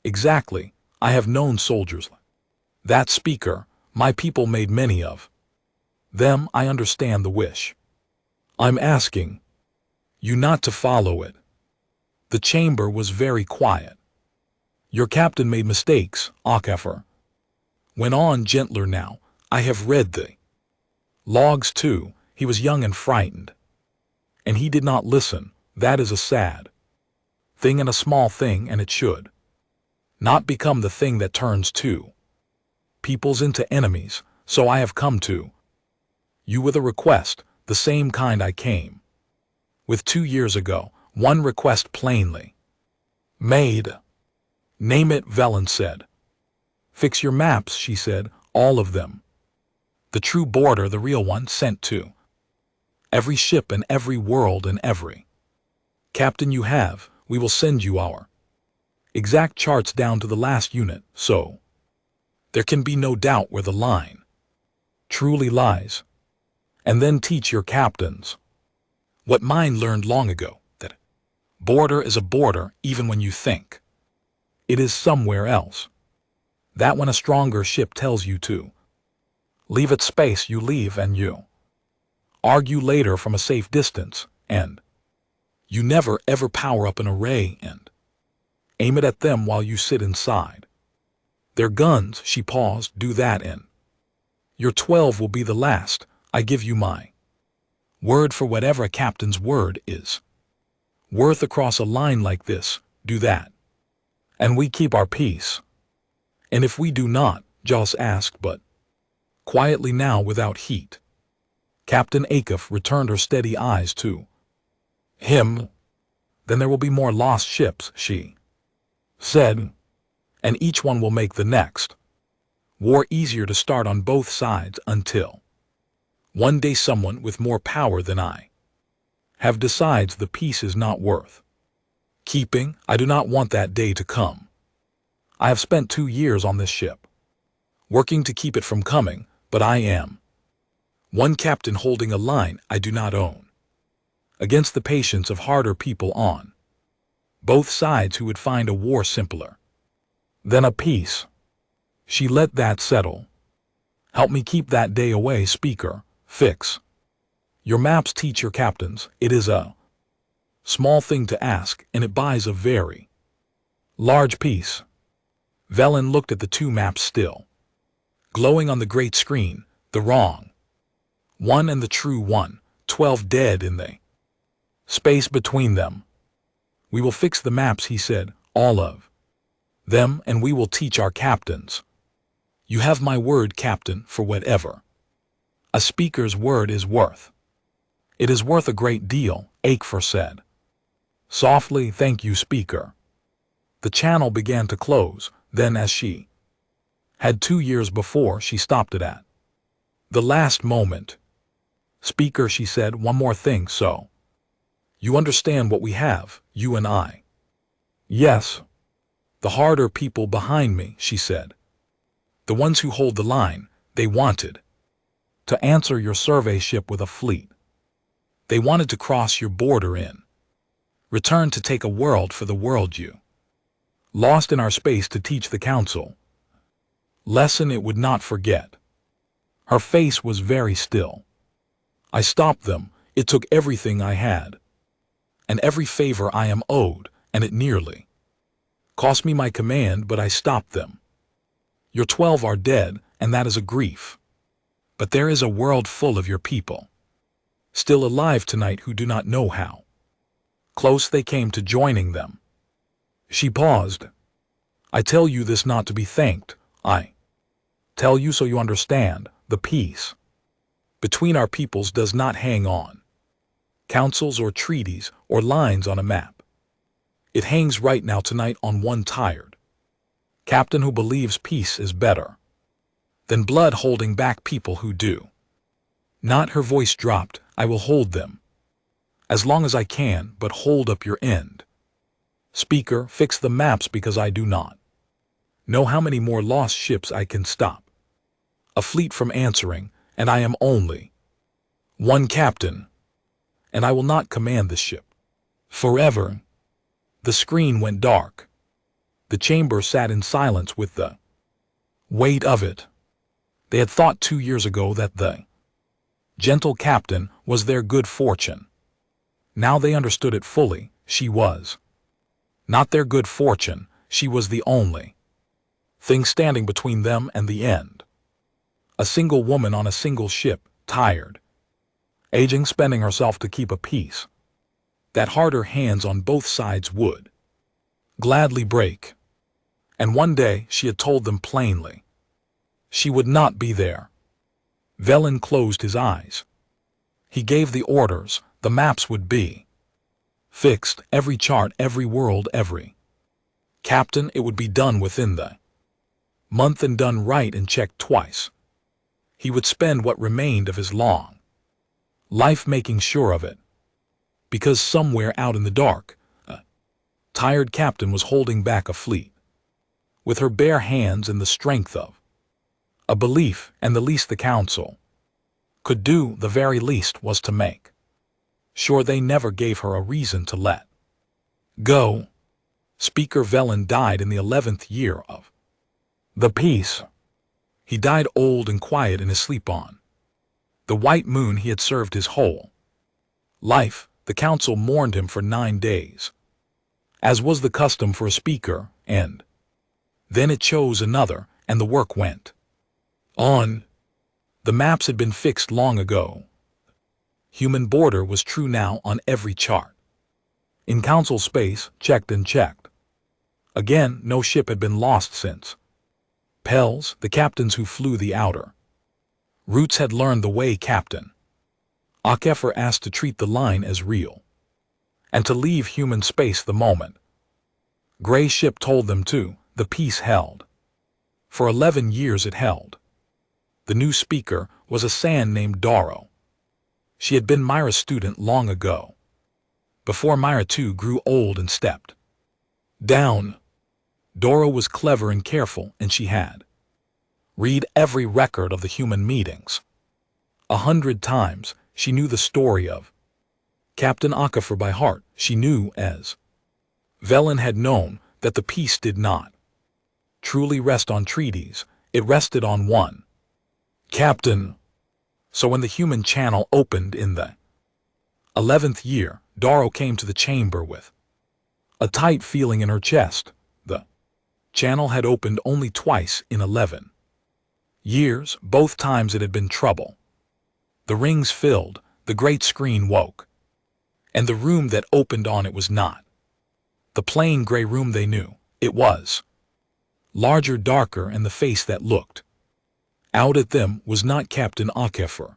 Exactly, I have known soldiers like that, Speaker. My people made many of them. I understand the wish. I'm asking you not to follow it. The chamber was very quiet. Your captain made mistakes, Akafer. Went on gentler now. I have read the logs too. He was young and frightened. And he did not listen. That is a sad thing and a small thing, and it should not become the thing that turns two peoples into enemies. So I have come to you with a request, the same kind I came with 2 years ago. One request plainly made. Name it, Velen said. Fix your maps, she said, all of them. The true border, the real one, sent to every ship and every world and every captain you have. We will send you our exact charts down to the last unit, so there can be no doubt where the line truly lies. And then teach your captains what mine learned long ago, that border is a border even when you think it is somewhere else. That when a stronger ship tells you to leave its space, you leave, and you argue later from a safe distance, and you never ever power up an array and aim it at them while you sit inside their guns. She paused. Do that, and your 12 will be the last. I give you my word for whatever a captain's word is worth across a line like this. Do that, and we keep our peace. And if we do not, Joss asked, but quietly now without heat. Captain Akif returned her steady eyes to him. Then there will be more lost ships, she said, and each one will make the next war easier to start on both sides until one day someone with more power than I have decides the peace is not worth keeping. I do not want that day to come. I have spent 2 years on this ship, working to keep it from coming, but I am one captain holding a line I do not own, against the patience of harder people on both sides who would find a war simpler than a peace. She let that settle. Help me keep that day away, speaker. Fix your maps, teach your captains. It is a small thing to ask, and it buys a very large peace. Velen looked at the 2 maps still glowing on the great screen, the wrong one and the true one, 12 dead in the space between them. We will fix the maps, he said, all of them, and we will teach our captains. You have my word, captain, for whatever a speaker's word is worth. It is worth a great deal, Akfer said softly. Thank you, speaker. The channel began to close. Then, as she had 2 years before, she stopped it at the last moment. Speaker, she said, one more thing, so you understand what we have, you and I. Yes. The harder people behind me, she said. The ones who hold the line, they wanted to answer your survey ship with a fleet. They wanted to cross your border in return to take a world for the world you lost in our space, to teach the council lesson it would not forget. Her face was very still. I stopped them. It took everything I had and every favor I am owed, and it nearly cost me my command, but I stopped them. Your 12 are dead, and that is a grief. But there is a world full of your people still alive tonight who do not know how close they came to joining them. She paused. I tell you this not to be thanked. I tell you so you understand. The peace between our peoples does not hang on councils or treaties or lines on a map. It hangs right now tonight on one tired captain who believes peace is better than blood, holding back people who do not. Her voice dropped. I will hold them as long as I can, but hold up your end. Speaker, fix the maps, because I do not know how many more lost ships I can stop a fleet from answering, and I am only one captain, and I will not command the ship forever. The screen went dark. The chamber sat in silence with the weight of it. They had thought 2 years ago that the gentle captain was their good fortune. Now they understood it fully. She was not their good fortune, she was the only thing standing between them and the end. A single woman on a single ship, tired, aging, spending herself to keep a peace that harder hands on both sides would gladly break. And one day she had told them plainly she would not be there. Velen closed his eyes. He gave the orders. The maps would be fixed, every chart, every world, every captain. It would be done within the month, and done right and checked twice. He would spend what remained of his long life making sure of it, because somewhere out in the dark, a tired captain was holding back a fleet with her bare hands and the strength of a belief, and the least the council could do, the very least, was to make sure they never gave her a reason to let go. Speaker Velen died in the 11th year of the peace. He died old and quiet in his sleep on the white moon. He had served his whole life. The council mourned him for 9 days, as was the custom for a speaker, and then it chose another, and the work went on. The maps had been fixed long ago. Human border was true now on every chart. In council space, checked and checked. Again, no ship had been lost since Pels, the captains who flew the outer routes, had learned the way. Captain Akefer asked to treat the line as real, and to leave human space the moment Gray ship told them to. The peace held. For 11 years it held. The new speaker was a San named Doro. She had been Myra's student long ago, before Myra too grew old and stepped down. Doro was clever and careful, and she had read every record of the human meetings 100 times. She knew the story of Captain Akefer by heart. She knew, as Velen had known, that the peace did not truly rest on treaties. It rested on one captain. So when the human channel opened in the 11th year, Doro came to the chamber with a tight feeling in her chest. The channel had opened only twice in 11 years. Both times it had been trouble. The rings filled, the great screen woke, and the room that opened on it was not the plain gray room they knew. It was larger, darker, and the face that looked out at them was not Captain Akefer.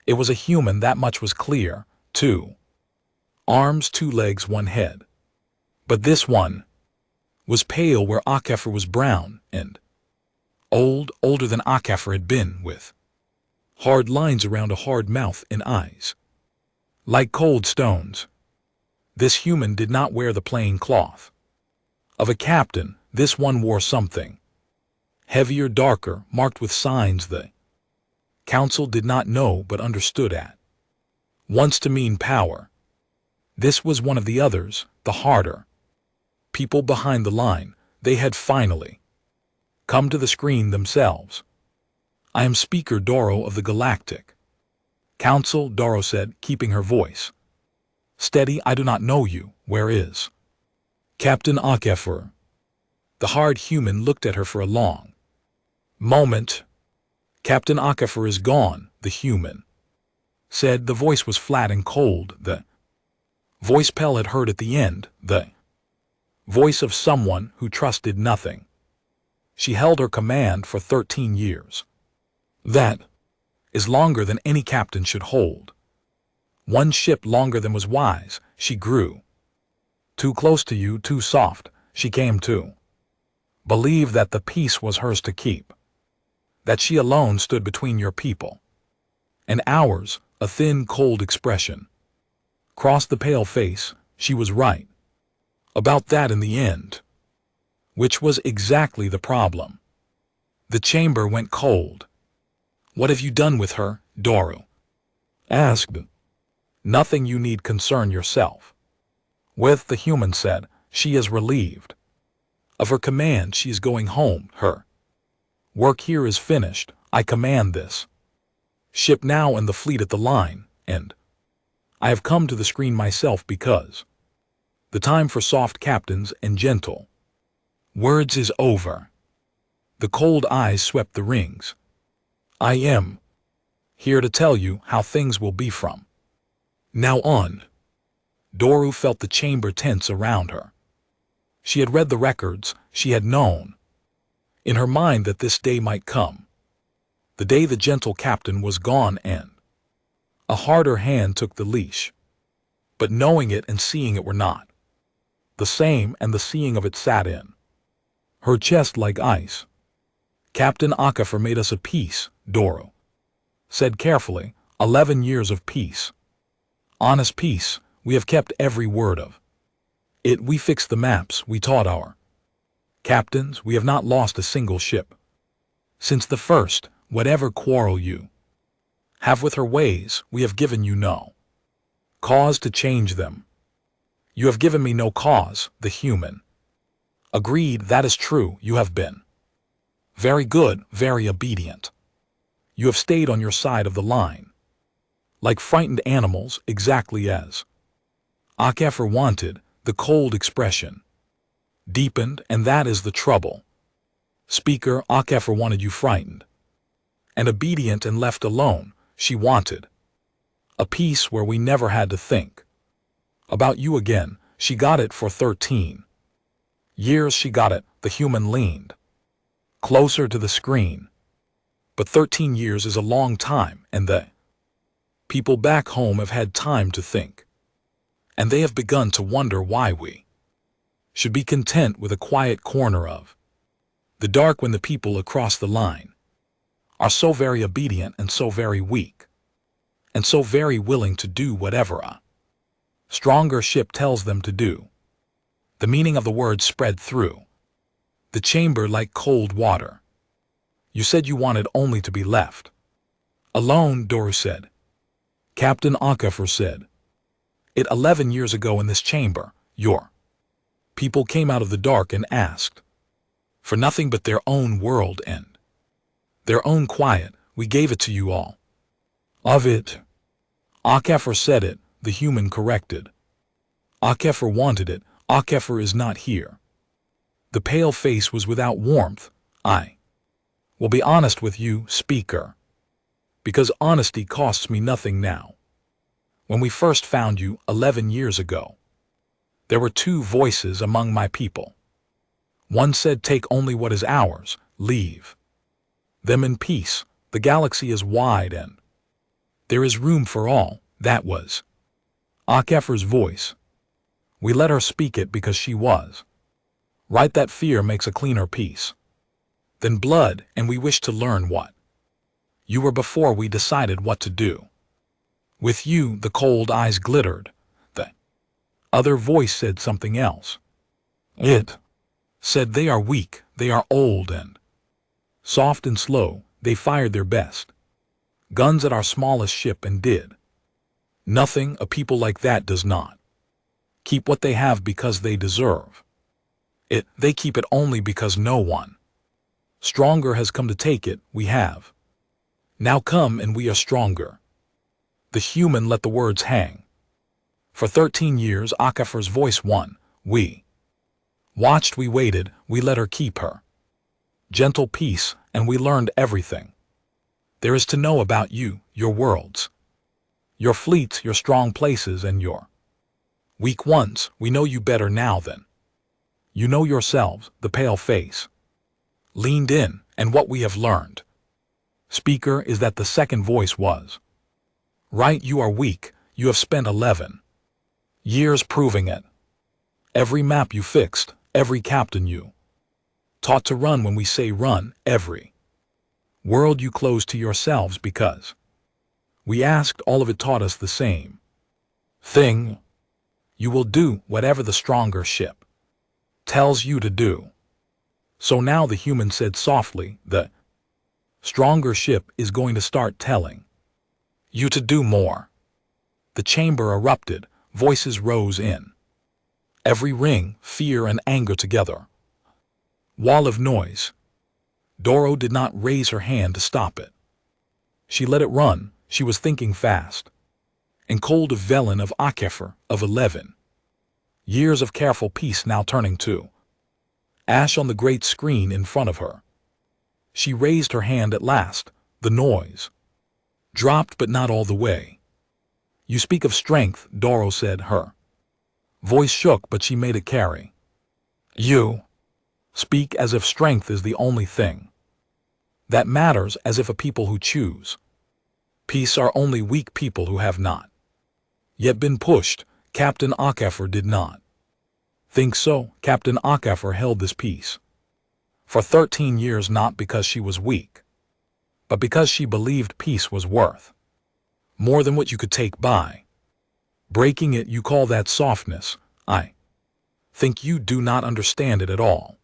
It was a human, that much was clear. 2 arms, 2 legs, 1 head. But this one was pale where Akefer was brown, and older than Akefer had been, with hard lines around a hard mouth and eyes like cold stones. This human did not wear the plain cloth of a captain. This one wore something heavier, darker, marked with signs the council did not know but understood at once to mean power. This was one of the others, the harder people behind the line. They had finally come to the screen themselves. I am Speaker Doro of the Galactic Council, Doro said, keeping her voice steady. I do not know you. Where is Captain Akefer? The hard human looked at her for a long moment. Captain Akefer is gone, the human said. The voice was flat and cold. The voice Pel had heard at the end, the voice of someone who trusted nothing. She held her command for 13 years. That is longer than any captain should hold. One ship longer than was wise. She grew too close to you, too soft. She came to believe that the peace was hers to keep, that she alone stood between your people and ours. A thin, cold expression crossed the pale face. She was right about that in the end, which was exactly the problem. The chamber went cold. What have you done with her? Doro asked. Nothing you need concern yourself with, the human said. She is relieved of her command. She is going home. Her work here is finished. I command this ship now and the fleet at the line, and I have come to the screen myself because the time for soft captains and gentle words is over. The cold eyes swept the rings. I am here to tell you how things will be from now on. Doru felt the chamber tense around her. She had read the records, she had known in her mind that this day might come. The day the gentle captain was gone and a harder hand took the leash. But knowing it and seeing it were not the same, and the seeing of it sat in her chest like ice. Captain Akafor made us a peace, Doru said carefully, 11 years of peace. Honest peace, we have kept every word of it. We fixed the maps, we taught our captains, we have not lost a single ship. Since the first, whatever quarrel you have with her ways, we have given you no cause to change them. You have given me no cause, the human agreed. That is true, you have been very good, very obedient. You have stayed on your side of the line, like frightened animals, exactly as Akafor wanted. The cold expression deepened, and that is the trouble. Speaker, Akafor wanted you frightened and obedient and left alone. She wanted a peace where we never had to think about you again. She got it for 13 years. She got it. The human leaned closer to the screen. But 13 years is a long time, and the people back home have had time to think. And they have begun to wonder why we should be content with a quiet corner of the dark when the people across the line are so very obedient and so very weak and so very willing to do whatever a stronger ship tells them to do. The meaning of the words spread through the chamber like cold water. You said you wanted only to be left alone, Doru said. Captain Akafor said it 11 years ago in this chamber. Your people came out of the dark and asked for nothing but their own world and their own quiet. We gave it to you all of it. Akafor said it, the human corrected. Akafor wanted it. Akafor is not here. The pale face was without warmth. I will be honest with you, speaker, because honesty costs me nothing now. When we first found you 11 years ago, there were two voices among my people. One said, take only what is ours, leave them in peace. The galaxy is wide and there is room for all. That was Akafor's voice. We let her speak it because she was right. That fear makes a cleaner peace than blood, and we wish to learn what you were before we decided what to do with you. The cold eyes glittered. The other voice said something else. It said they are weak, they are old and soft and slow. They fired their best guns at our smallest ship and did nothing. A people like that does not keep what they have because they deserve it. They keep it only because no one stronger has come to take it. We have now come, and we are stronger. The human let the words hang. For 13 years Akafor's voice won. We watched, we waited, we let her keep her gentle peace, and we learned everything there is to know about you, your worlds, your fleets, your strong places, and your weak ones. We know you better now than you know yourselves. The pale face leaned in, and what we have learned, speaker, is that the second voice was right. You are weak. You have spent 11 years proving it. Every map you fixed, every captain you taught to run when we say run, every world you closed to yourselves because we asked, all of it taught us the same thing. You will do whatever the stronger ship tells you to do. So now, the human said softly, the stronger ship is going to start telling you to do more. The chamber erupted. Voices rose in every ring, fear and anger together. Wall of noise. Doru did not raise her hand to stop it. She let it run. She was thinking fast. and cold of Velen of Akefer of 11. Years of careful peace now turning to ash on the great screen in front of her. She raised her hand at last. The noise dropped, but not all the way. You speak of strength, Doro said. Her voice shook, but she made it carry. You speak as if strength is the only thing that matters, as if a people who choose peace are only weak people who have not yet been pushed. Captain Akefer did not think so. Captain Akefer held this peace for 13 years, not because she was weak, but because she believed peace was worth more than what you could take by breaking it. You call that softness? I think you do not understand it at all.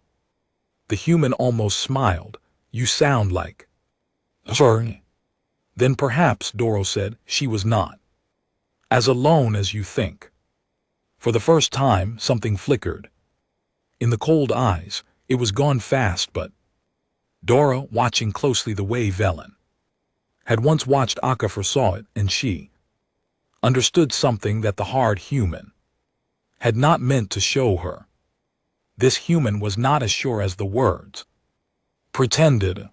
The human almost smiled. You sound like sorry. Then perhaps, Doro said, she was not as alone as you think. For the first time, something flickered in the cold eyes. It was gone fast, but Doro, watching closely the way Velen had once watched Akefer, saw it, and she understood something that the hard human had not meant to show her. This human was not as sure as the words pretended.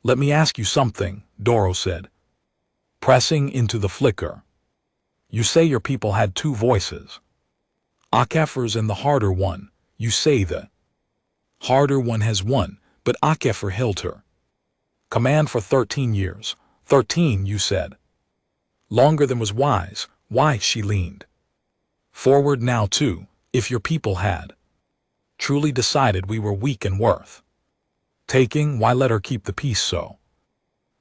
Let me ask you something, Doro said, pressing into the flicker. You say your people had two voices, Akefer's and the harder one. You say the harder one has won, but Akefer held her command for 13 years. 13, you said. Longer than was wise. Why? She leaned forward now too. If your people had truly decided we were weak and worth taking, why let her keep the peace so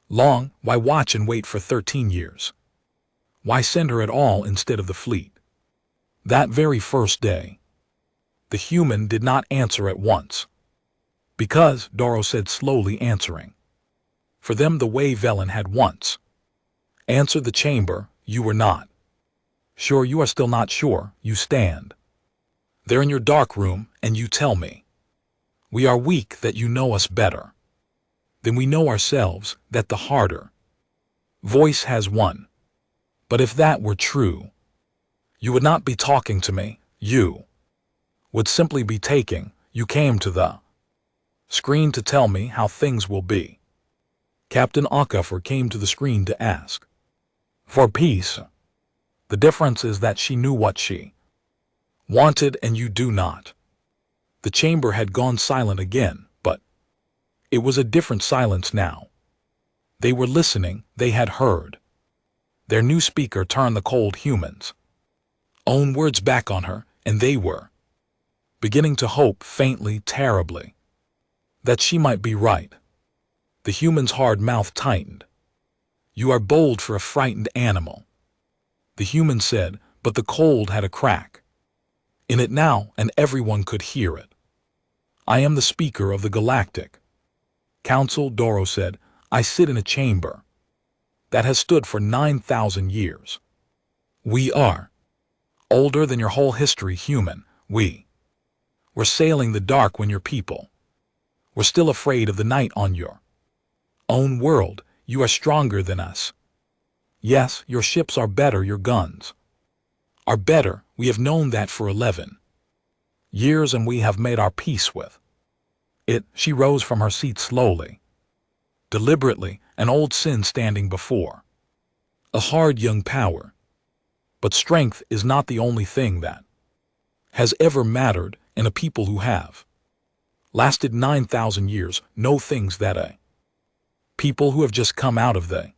long? Why watch and wait for 13 years? Why send her at all instead of the fleet? That very first day, the human did not answer at once. Because, Doro said slowly, answering for them the way Velen had once answered the chamber. You were not sure. You are still not sure. You stand there in your dark room and you tell me we are weak, that you know us better than we know ourselves, that the harder voice has won. But if that were true, you would not be talking to me. You would simply be taking. You came to the screen to tell me how things will be. Captain Akefer came to the screen to ask for peace. The difference is that she knew what she wanted and you do not. The chamber had gone silent again, but it was a different silence now. They were listening. They had heard their new speaker turn the cold human's own words back on her, and they were beginning to hope faintly, terribly, that she might be right. The human's hard mouth tightened. You are bold for a frightened animal, the human said, but the cold had a crack in it now, and everyone could hear it. I am the speaker of the Galactic Council, Doro said. I sit in a chamber that has stood for 9,000 years. We are older than your whole history, human. We were sailing the dark when your people were still afraid of the night on your own world. You are stronger than us. Yes, your ships are better, your guns are better. We have known that for 11 years, and we have made our peace with it. She rose from her seat slowly, deliberately, an old sin standing before a hard young power. But strength is not the only thing that has ever mattered in a people who have lasted 9,000 years. No things that a people who have just come out of the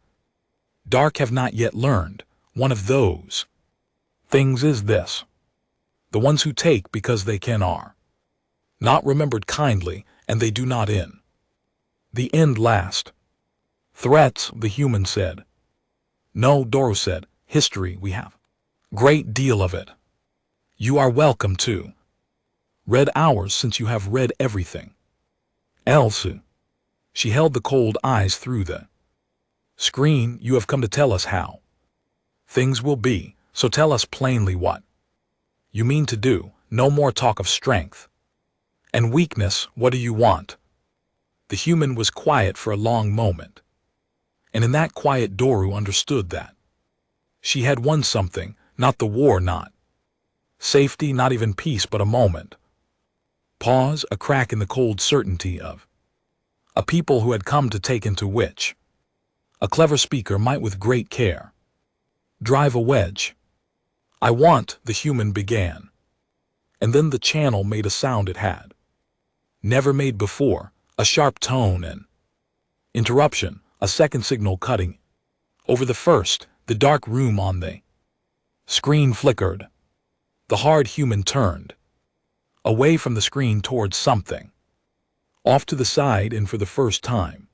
dark have not yet learned. One of those things is this: the ones who take because they can are not remembered kindly, and they do not in the end last. Threats, the human said. No, Doro said. History, we have great deal of it. You are welcome to read ours, since you have read everything else. She held the cold eyes through the screen. You have come to tell us how things will be, so tell us plainly what you mean to do. No more talk of strength and weakness. What do you want? The human was quiet for a long moment, and in that quiet Doro understood that She had won something, not the war, not safety, not even peace, but a moment. Pause, a crack in the cold certainty of a people who had come to take into which a clever speaker might with great care drive a wedge. I want, the human began. And then the channel made a sound it had never made before, a sharp tone and interruption, a second signal cutting over the first. The dark room on the screen flickered. The hard human turned away from the screen towards something off to the side, and for the first time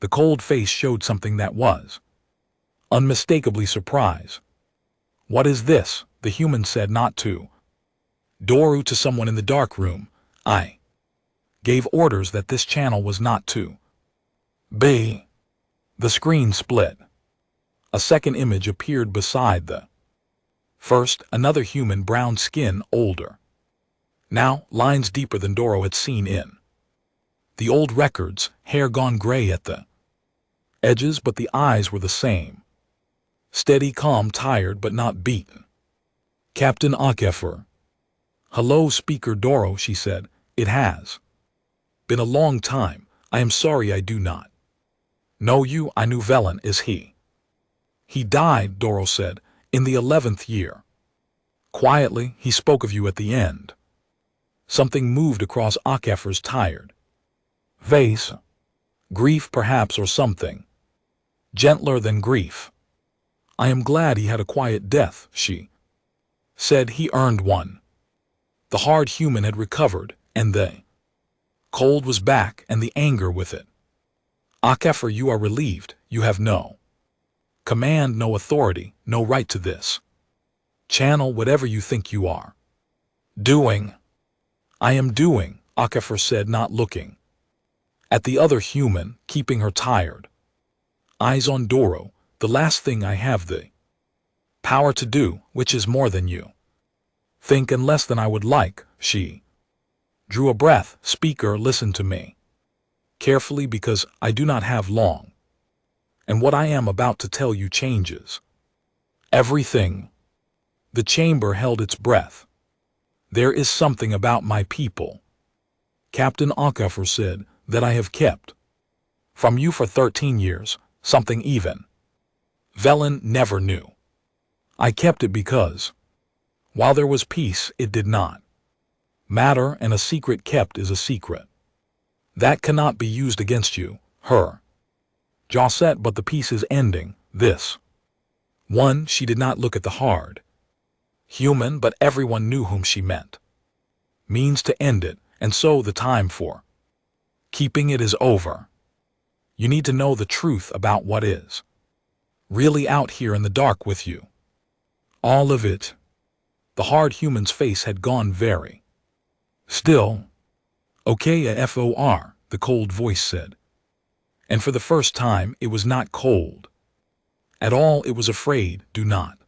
the cold face showed something that was unmistakably surprise. What is this? The human said, not to Doru, to someone in the dark room. I gave orders that this channel was not to be. The screen split. A second image appeared beside the first, another human, brown skin, older now, lines deeper than Doro had seen in the old records, hair gone gray at the edges, but the eyes were the same. Steady, calm, tired, but not beaten. Captain Akefer. Hello, Speaker Doro, she said. It has been a long time. I am sorry I do not know you. I knew Velen. Is he? He died, Doro said, in the 11th year. Quietly, he spoke of you at the end. Something moved across Akefer's tired face. Grief, perhaps, or something gentler than grief. I am glad he had a quiet death, she said. He earned one. The hard human had recovered, and the cold was back, and the anger with it. Akefer, you are relieved. You have no command, no authority, no right to this channel, whatever you think you are doing. I am doing, Akefer said, not looking at the other human, keeping her tired eyes on Doro, the last thing I have the power to do, which is more than you think and less than I would like. She drew a breath. Speaker, listen to me carefully, because I do not have long, and what I am about to tell you changes everything. The chamber held its breath. There is something about my people, Captain Akefer said, that I have kept from you for 13 years, something even Velen never knew. I kept it because, while there was peace, it did not matter, and a secret kept is a secret. That cannot be used against you. Her jaw set, but the peace is ending. This one, she did not look at the hard human, but everyone knew whom she meant, means to end it, and so the time for keeping it is over. You need to know the truth about what is really out here in the dark with you. All of it. The hard human's face had gone very still. Okay, FOR, the cold voice said. And for the first time, it was not cold at all. It was afraid. Do not.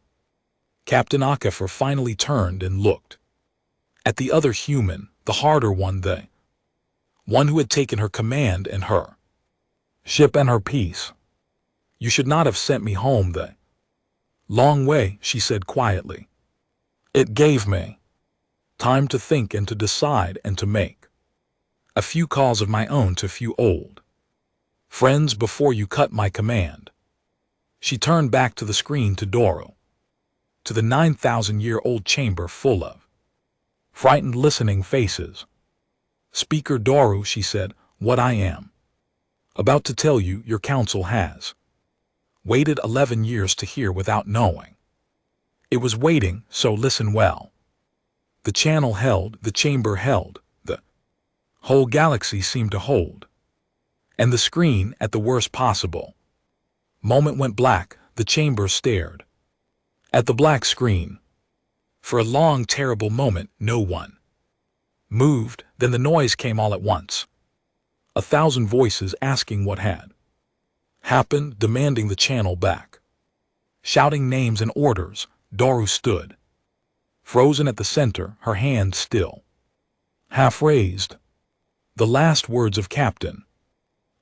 Captain Akefer finally turned and looked at the other human, the harder one, the one who had taken her command and her ship and her peace. You should not have sent me home the long way, she said quietly. It gave me time to think and to decide and to make a few calls of my own to few old friends before you cut my command. She turned back to the screen, to Doro, to the 9,000-year-old chamber full of frightened, listening faces. Speaker Doro, she said, what I am about to tell you, your council has waited 11 years to hear without knowing. It was waiting, so listen well. The channel held, the chamber held, the whole galaxy seemed to hold. And the screen, at the worst possible moment, went black. The chamber stared at the black screen. For a long, terrible moment, no one moved. Then the noise came all at once. 1,000 voices asking what had happened, demanding the channel back, shouting names and orders. Doru stood frozen at the center, her hand still half raised. The last words of Captain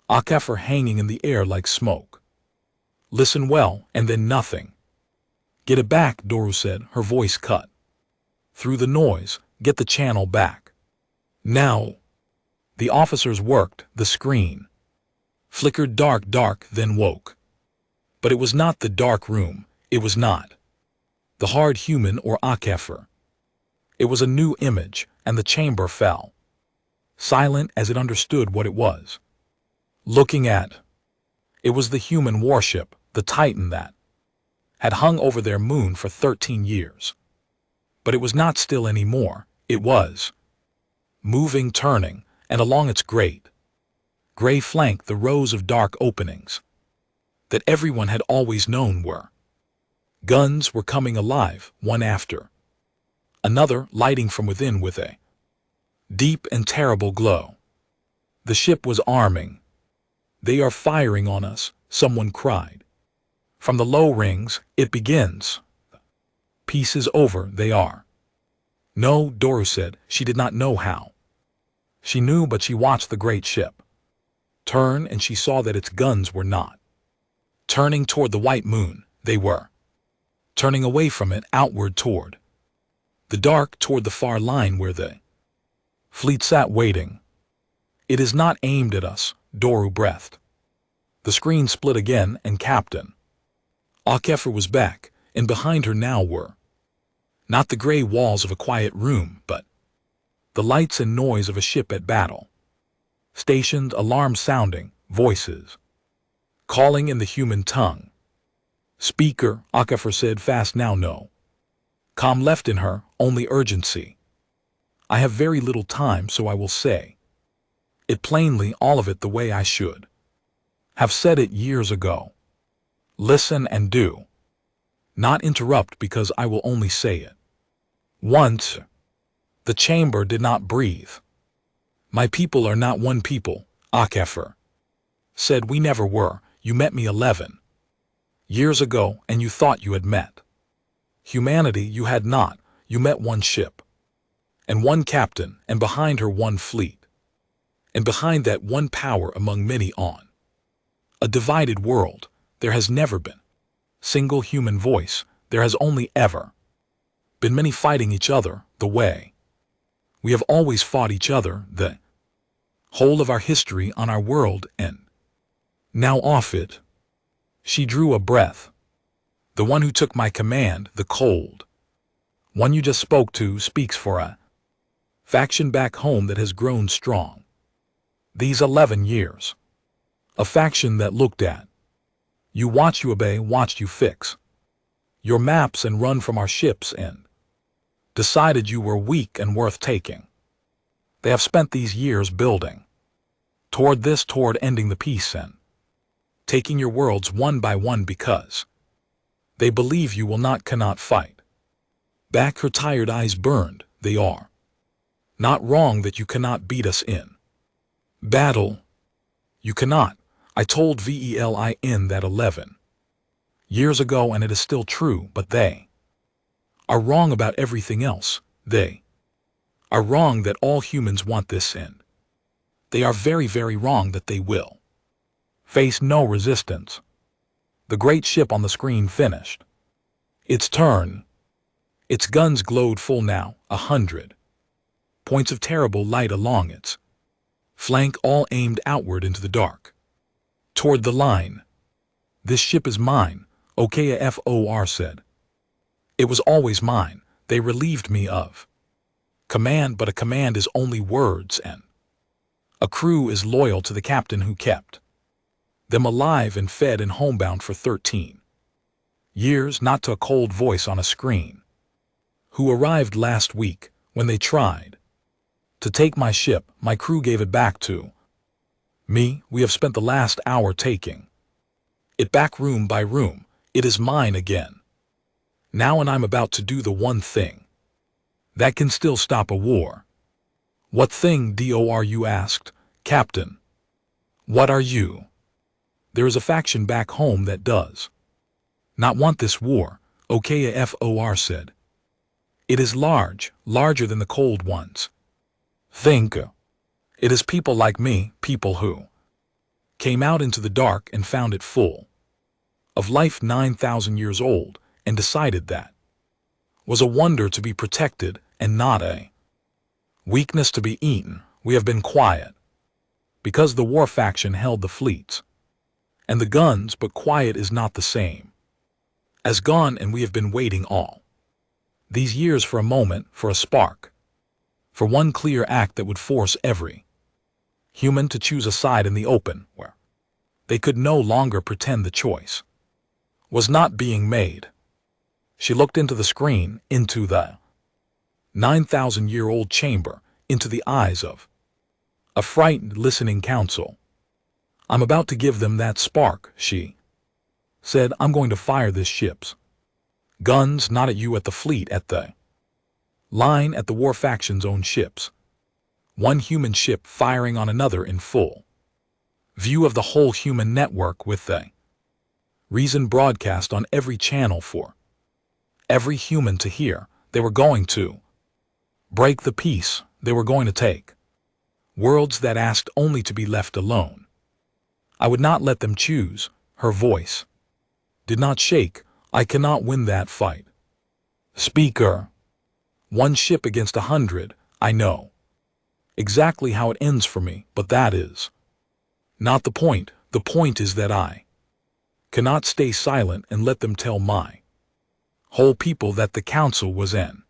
Akefer hanging in the air like smoke. Listen well, and then nothing. Get it back, Doru said, her voice cut. Through the noise, get the channel back. Now. The officers worked the screen. Flickered dark, then woke. But it was not the dark room, it was not the hard human or Akefer. It was a new image, and the chamber fell. Silent as it understood what it was. Looking at. It was the human warship, the Titan that had hung over their moon for 13 years. But it was not still anymore, it was moving, turning, and along its great gray flank the rows of dark openings that everyone had always known were guns were coming alive, one after another, lighting from within with a deep and terrible glow. The ship was arming. They are firing on us, someone cried. From the low rings, it begins. Peace is over, they are. No, Doru said, she did not know how. She knew, but she watched the great ship turn, and she saw that its guns were not turning toward the white moon, they were turning away from it, outward toward the dark, toward the far line where the fleet sat waiting. It is not aimed at us, Doru breathed. The screen split again, and Captain Akefer was back, and behind her now were not the gray walls of a quiet room, but the lights and noise of a ship at battle. Stationed, alarms sounding, voices calling in the human tongue. Speaker, Akefer said fast now, no calm left in her, only urgency. I have very little time, so I will say it plainly, all of it the way I should have said it years ago. Listen and do not interrupt, because I will only say it once. The chamber did not breathe. My people are not one people, Akefer said. We never were. You met me 11 years ago, and you thought you had met humanity. You had not. You met one ship and one captain, and behind her one fleet, and behind that one power among many on a divided world. There has never been single human voice. There has only ever been many fighting each other the way we have always fought each other, the whole of our history on our world, and now off it. She drew a breath. The one who took my command, the cold one you just spoke to, speaks for a faction back home that has grown strong these 11 years. A faction that looked at you, watched you obey, watched you fix your maps and run from our ships, and decided you were weak and worth taking. They have spent these years building toward this, toward ending the peace and taking your worlds one by one, because they believe you will not, cannot fight back. Her tired eyes burned. They are not wrong that you cannot beat us in battle. You cannot. I told Velin that 11 years ago, and it is still true, but they are wrong about everything else. They are wrong that all humans want this end. They are very, very wrong that they will face no resistance. The great ship on the screen finished its turn. Its guns glowed full now, 100 points of terrible light along its flank, all aimed outward into the dark, toward the line. This ship is mine, Okafor said. It was always mine. They relieved me of command, but a command is only words, and a crew is loyal to the captain who kept them alive and fed and homebound for 13 years, not to a cold voice on a screen who arrived last week. When they tried to take my ship, my crew gave it back to me. We have spent the last hour taking it back room by room. It is mine again now, and I'm about to do the one thing that can still stop a war. What thing, Dor? You asked, Captain. What are you? There is a faction back home that does not want this war, Okafor said. It is large, larger than the cold ones. Think. It is people like me, people who came out into the dark and found it full of life, 9,000 years old, and decided that was a wonder to be protected and not a weakness to be eaten. We have been quiet because the war faction held the fleets and the guns, but quiet is not the same as gone, and we have been waiting all these years for a moment, for a spark, for one clear act that would force every human to choose a side in the open, where they could no longer pretend the choice was not being made. She looked into the screen, into the 9,000-year-old chamber, into the eyes of a frightened, listening council. I'm about to give them that spark, she said. I'm going to fire this ship's guns, not at you, at the fleet, at the line, at the war faction's own ships. One human ship firing on another in full view of the whole human network, with the reason broadcast on every channel for every human to hear. They were going to break the peace. They were going to take worlds that asked only to be left alone. I would not let them choose. Her voice did not shake. I cannot win that fight. Speaker. One ship against 100. I know exactly how it ends for me, but that is not the point. The point is that I cannot stay silent and let them tell my whole people that the council was an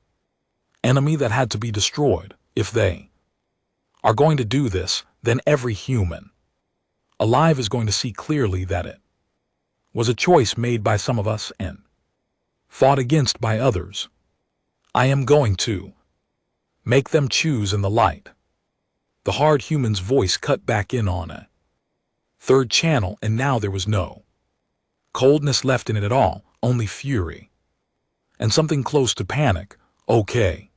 enemy that had to be destroyed. If they are going to do this, then every human alive is going to see clearly that it was a choice made by some of us and fought against by others. I am going to make them choose in the light. The hard human's voice cut back in on a third channel, and now there was no coldness left in it at all, only fury and something close to panic. Okay.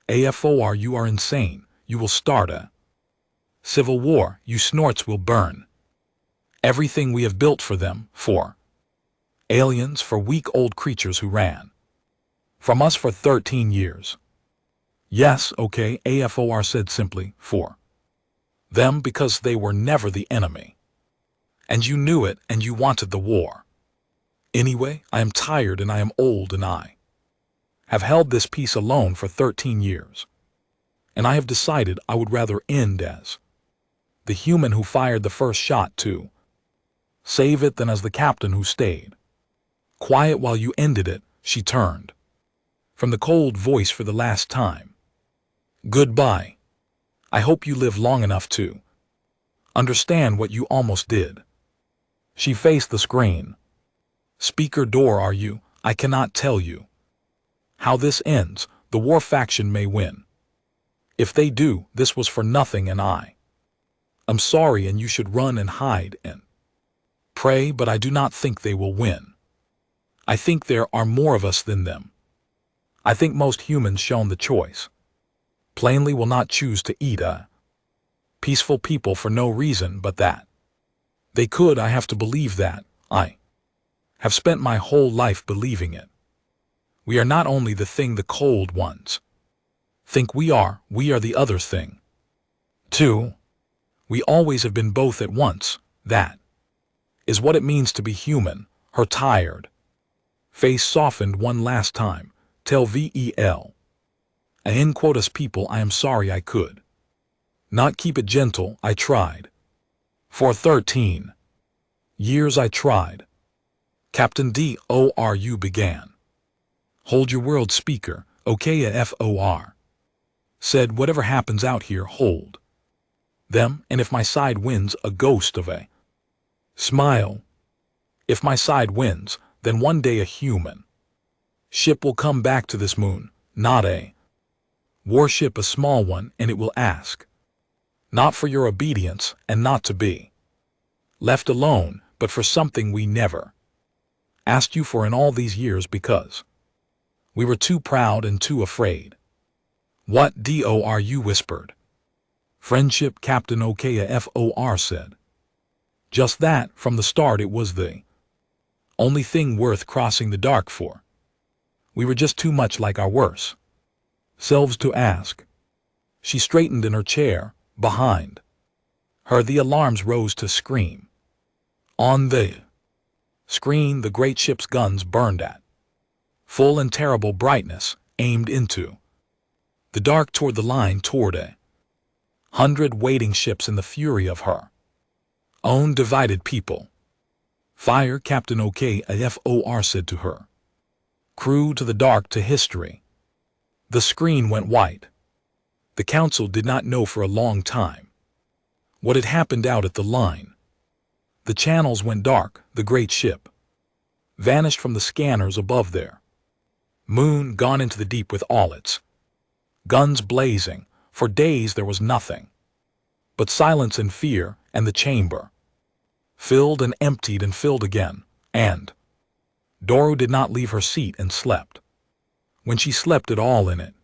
AFOR, you are insane. You will start a civil war. You snorts will burn everything we have built for them, for aliens, for weak old creatures who ran from us for 13 years. Yes, okay, AFOR said simply, for them, because they were never the enemy. And you knew it, and you wanted the war. Anyway, I am tired and I am old, and I have held this peace alone for 13 years. And I have decided I would rather end as the human who fired the first shot to save it than as the captain who stayed quiet while you ended it. She turned from the cold voice for the last time. Goodbye. I hope you live long enough to understand what you almost did. She faced the screen. Speaker door, are you? I cannot tell you how this ends. The war faction may win. If they do, this was for nothing, and I am sorry, and you should run and hide and pray, but I do not think they will win. I think there are more of us than them. I think most humans shown the choice plainly will not choose to eat a peaceful people for no reason but that they could. I have to believe that. I have spent my whole life believing it. We are not only the thing the cold ones think we are the other thing. 2. We always have been both at once. That is what it means to be human. Her tired face softened one last time. Tell VEL. And in quotas people, I am sorry I could not keep it gentle. I tried. For 13 years I tried. Captain DORU began. Hold your world, speaker. Okay, FOR said, whatever happens out here, hold them, and if my side wins, a ghost of a smile. If my side wins, then one day a human ship will come back to this moon, not a warship, a small one, and it will ask not for your obedience and not to be left alone, but for something we never asked you for in all these years, because we were too proud and too afraid. What? DORU whispered. Friendship, Captain Okaya FOR said. Just that. From the start it was the only thing worth crossing the dark for. We were just too much like our worse selves to ask. She straightened in her chair. Behind her the alarms rose to scream. On the screen the great ship's guns burned at full and terrible brightness, aimed into the dark toward the line toward 100 waiting ships in the fury of her own divided people. Fire, Captain OKAFOR said to her. Crew to the dark to history. The screen went white. The council did not know for a long time what had happened out at the line. The channels went dark, the great ship vanished from the scanners above there. Moon gone into the deep with all its guns blazing. For days there was nothing but silence and fear, and the chamber filled and emptied and filled again, and Doru did not leave her seat and slept. When she slept at all in it,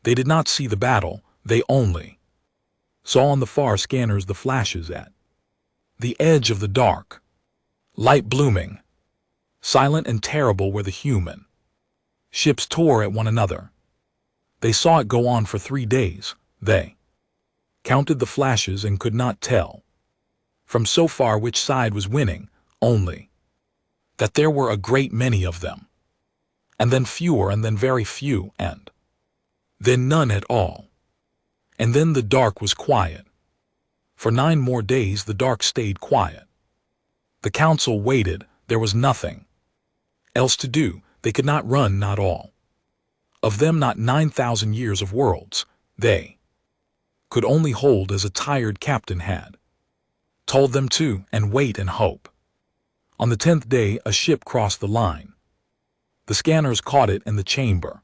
they did not see the battle, they only saw on the far scanners the flashes at the edge of the dark, light blooming. Silent and terrible were the human ships tore at one another. They saw it go on for 3 days. They counted the flashes and could not tell from so far which side was winning, only that there were a great many of them, and then fewer, and then very few, and then none at all. And then the dark was quiet. For 9 more days the dark stayed quiet. The council waited. There was nothing else to do. They could not run, not all of them, not 9,000 years of worlds. They could only hold as a tired captain had told them to, and wait and hope. On the 10th day a ship crossed the line. The scanners caught it, and the chamber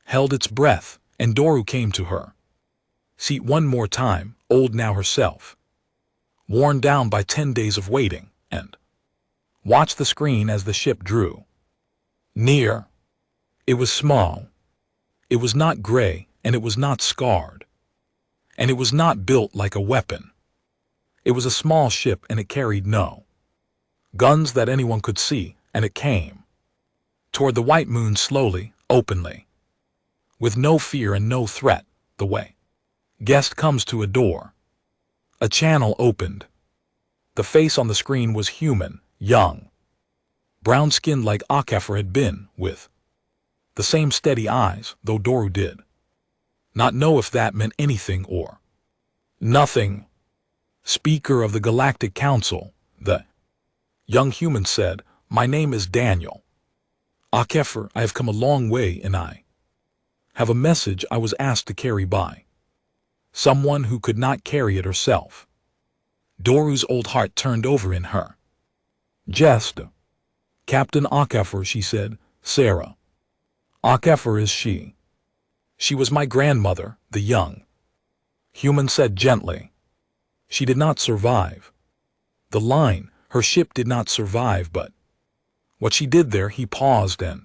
held its breath, and Doru came to her seat one more time, old now herself, worn down by 10 days of waiting, and watched the screen as the ship drew near. It was small. It was not gray, and it was not scarred. And it was not built like a weapon. It was a small ship, and it carried no guns that anyone could see, and it came toward the white moon slowly, openly, with no fear and no threat, the way guest comes to a door. A channel opened. The face on the screen was human, young, brown-skinned like Akefer had been, with the same steady eyes, though Doru did not know if that meant anything or nothing. Speaker of the Galactic Council, the young human said, "My name is Daniel. Akefer, I have come a long way, and I have a message I was asked to carry by someone who could not carry it herself." Doru's old heart turned over in her chest. "Captain Akefer," she said, "Sarah Akefer is she. She was my grandmother," the young human said gently. "She did not survive the line. Her ship did not survive, but what she did there," he paused and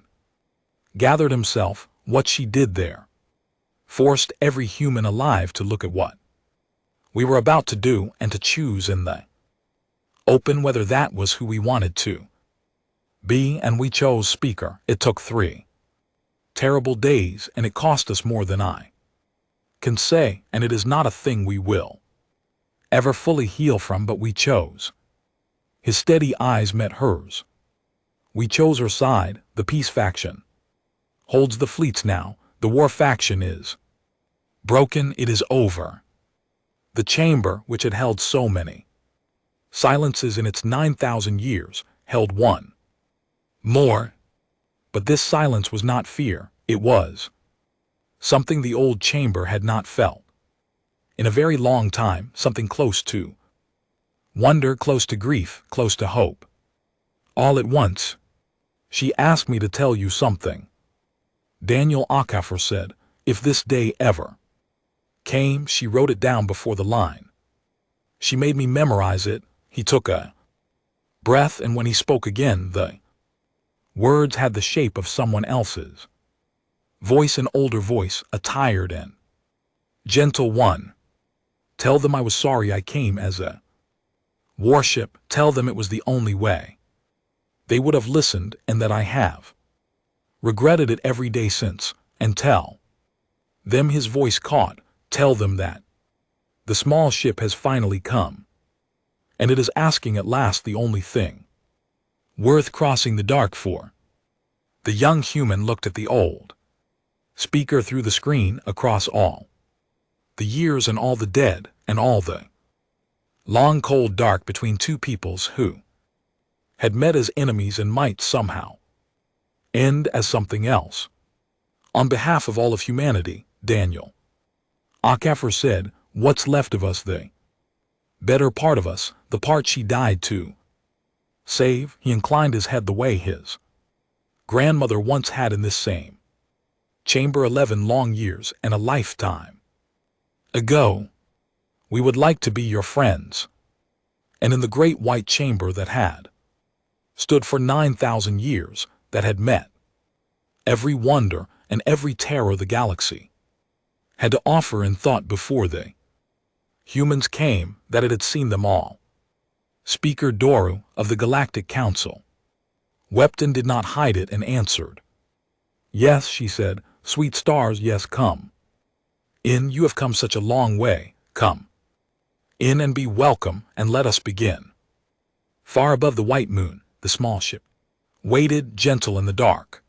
gathered himself, "what she did there forced every human alive to look at what we were about to do, and to choose in the open whether that was who we wanted to be, and we chose." Speaker, "It took 3 terrible days, and it cost us more than I can say, and it is not a thing we will ever fully heal from, but we chose." His steady eyes met hers. "We chose her side. The peace faction holds the fleets now. The war faction is broken. It is over. The chamber, which had held so many silences in its 9,000 years, held one more. But this silence was not fear. It was something the old chamber had not felt in a very long time, something close to wonder, close to grief, close to hope. All at once, she asked me to tell you something. Daniel Akefer said, if this day ever came, she wrote it down before the line. She made me memorize it. He took a breath, and when he spoke again, the words had the shape of someone else's voice, an older voice, a tired and gentle one. "Tell them I was sorry I came as a warship. Tell them it was the only way they would have listened, and that I have regretted it every day since. And tell them," his voice caught, "tell them that the small ship has finally come, and it is asking at last the only thing worth crossing the dark for. The young human looked at the old speaker through the screen across all the years and all the dead and all the long cold dark between two peoples who had met as enemies and might somehow end as something else. On behalf of all of humanity, Daniel Akaffer said, "What's left of us, the better part of us, the part she died to save." He inclined his head the way his grandmother once had in this same chamber 11 long years and a lifetime ago. We would like to be your friends. And in the great white chamber that had stood for 9,000 years, that had met every wonder and every terror the galaxy had to offer in thought before the humans came, that it had seen them all. Speaker Doru of the Galactic Council wept and did not hide it and answered, "Yes," she said, "sweet stars, yes, come in. You have come such a long way. Come in and be welcome, and let us begin." Far above the white moon, the small ship waited gentle in the dark.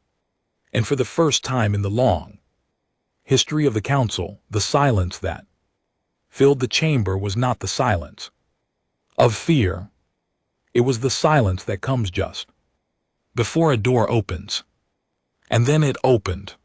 And for the first time in the long history of the council, the silence that filled the chamber was not the silence of fear. It was the silence that comes just before a door opens. And then it opened.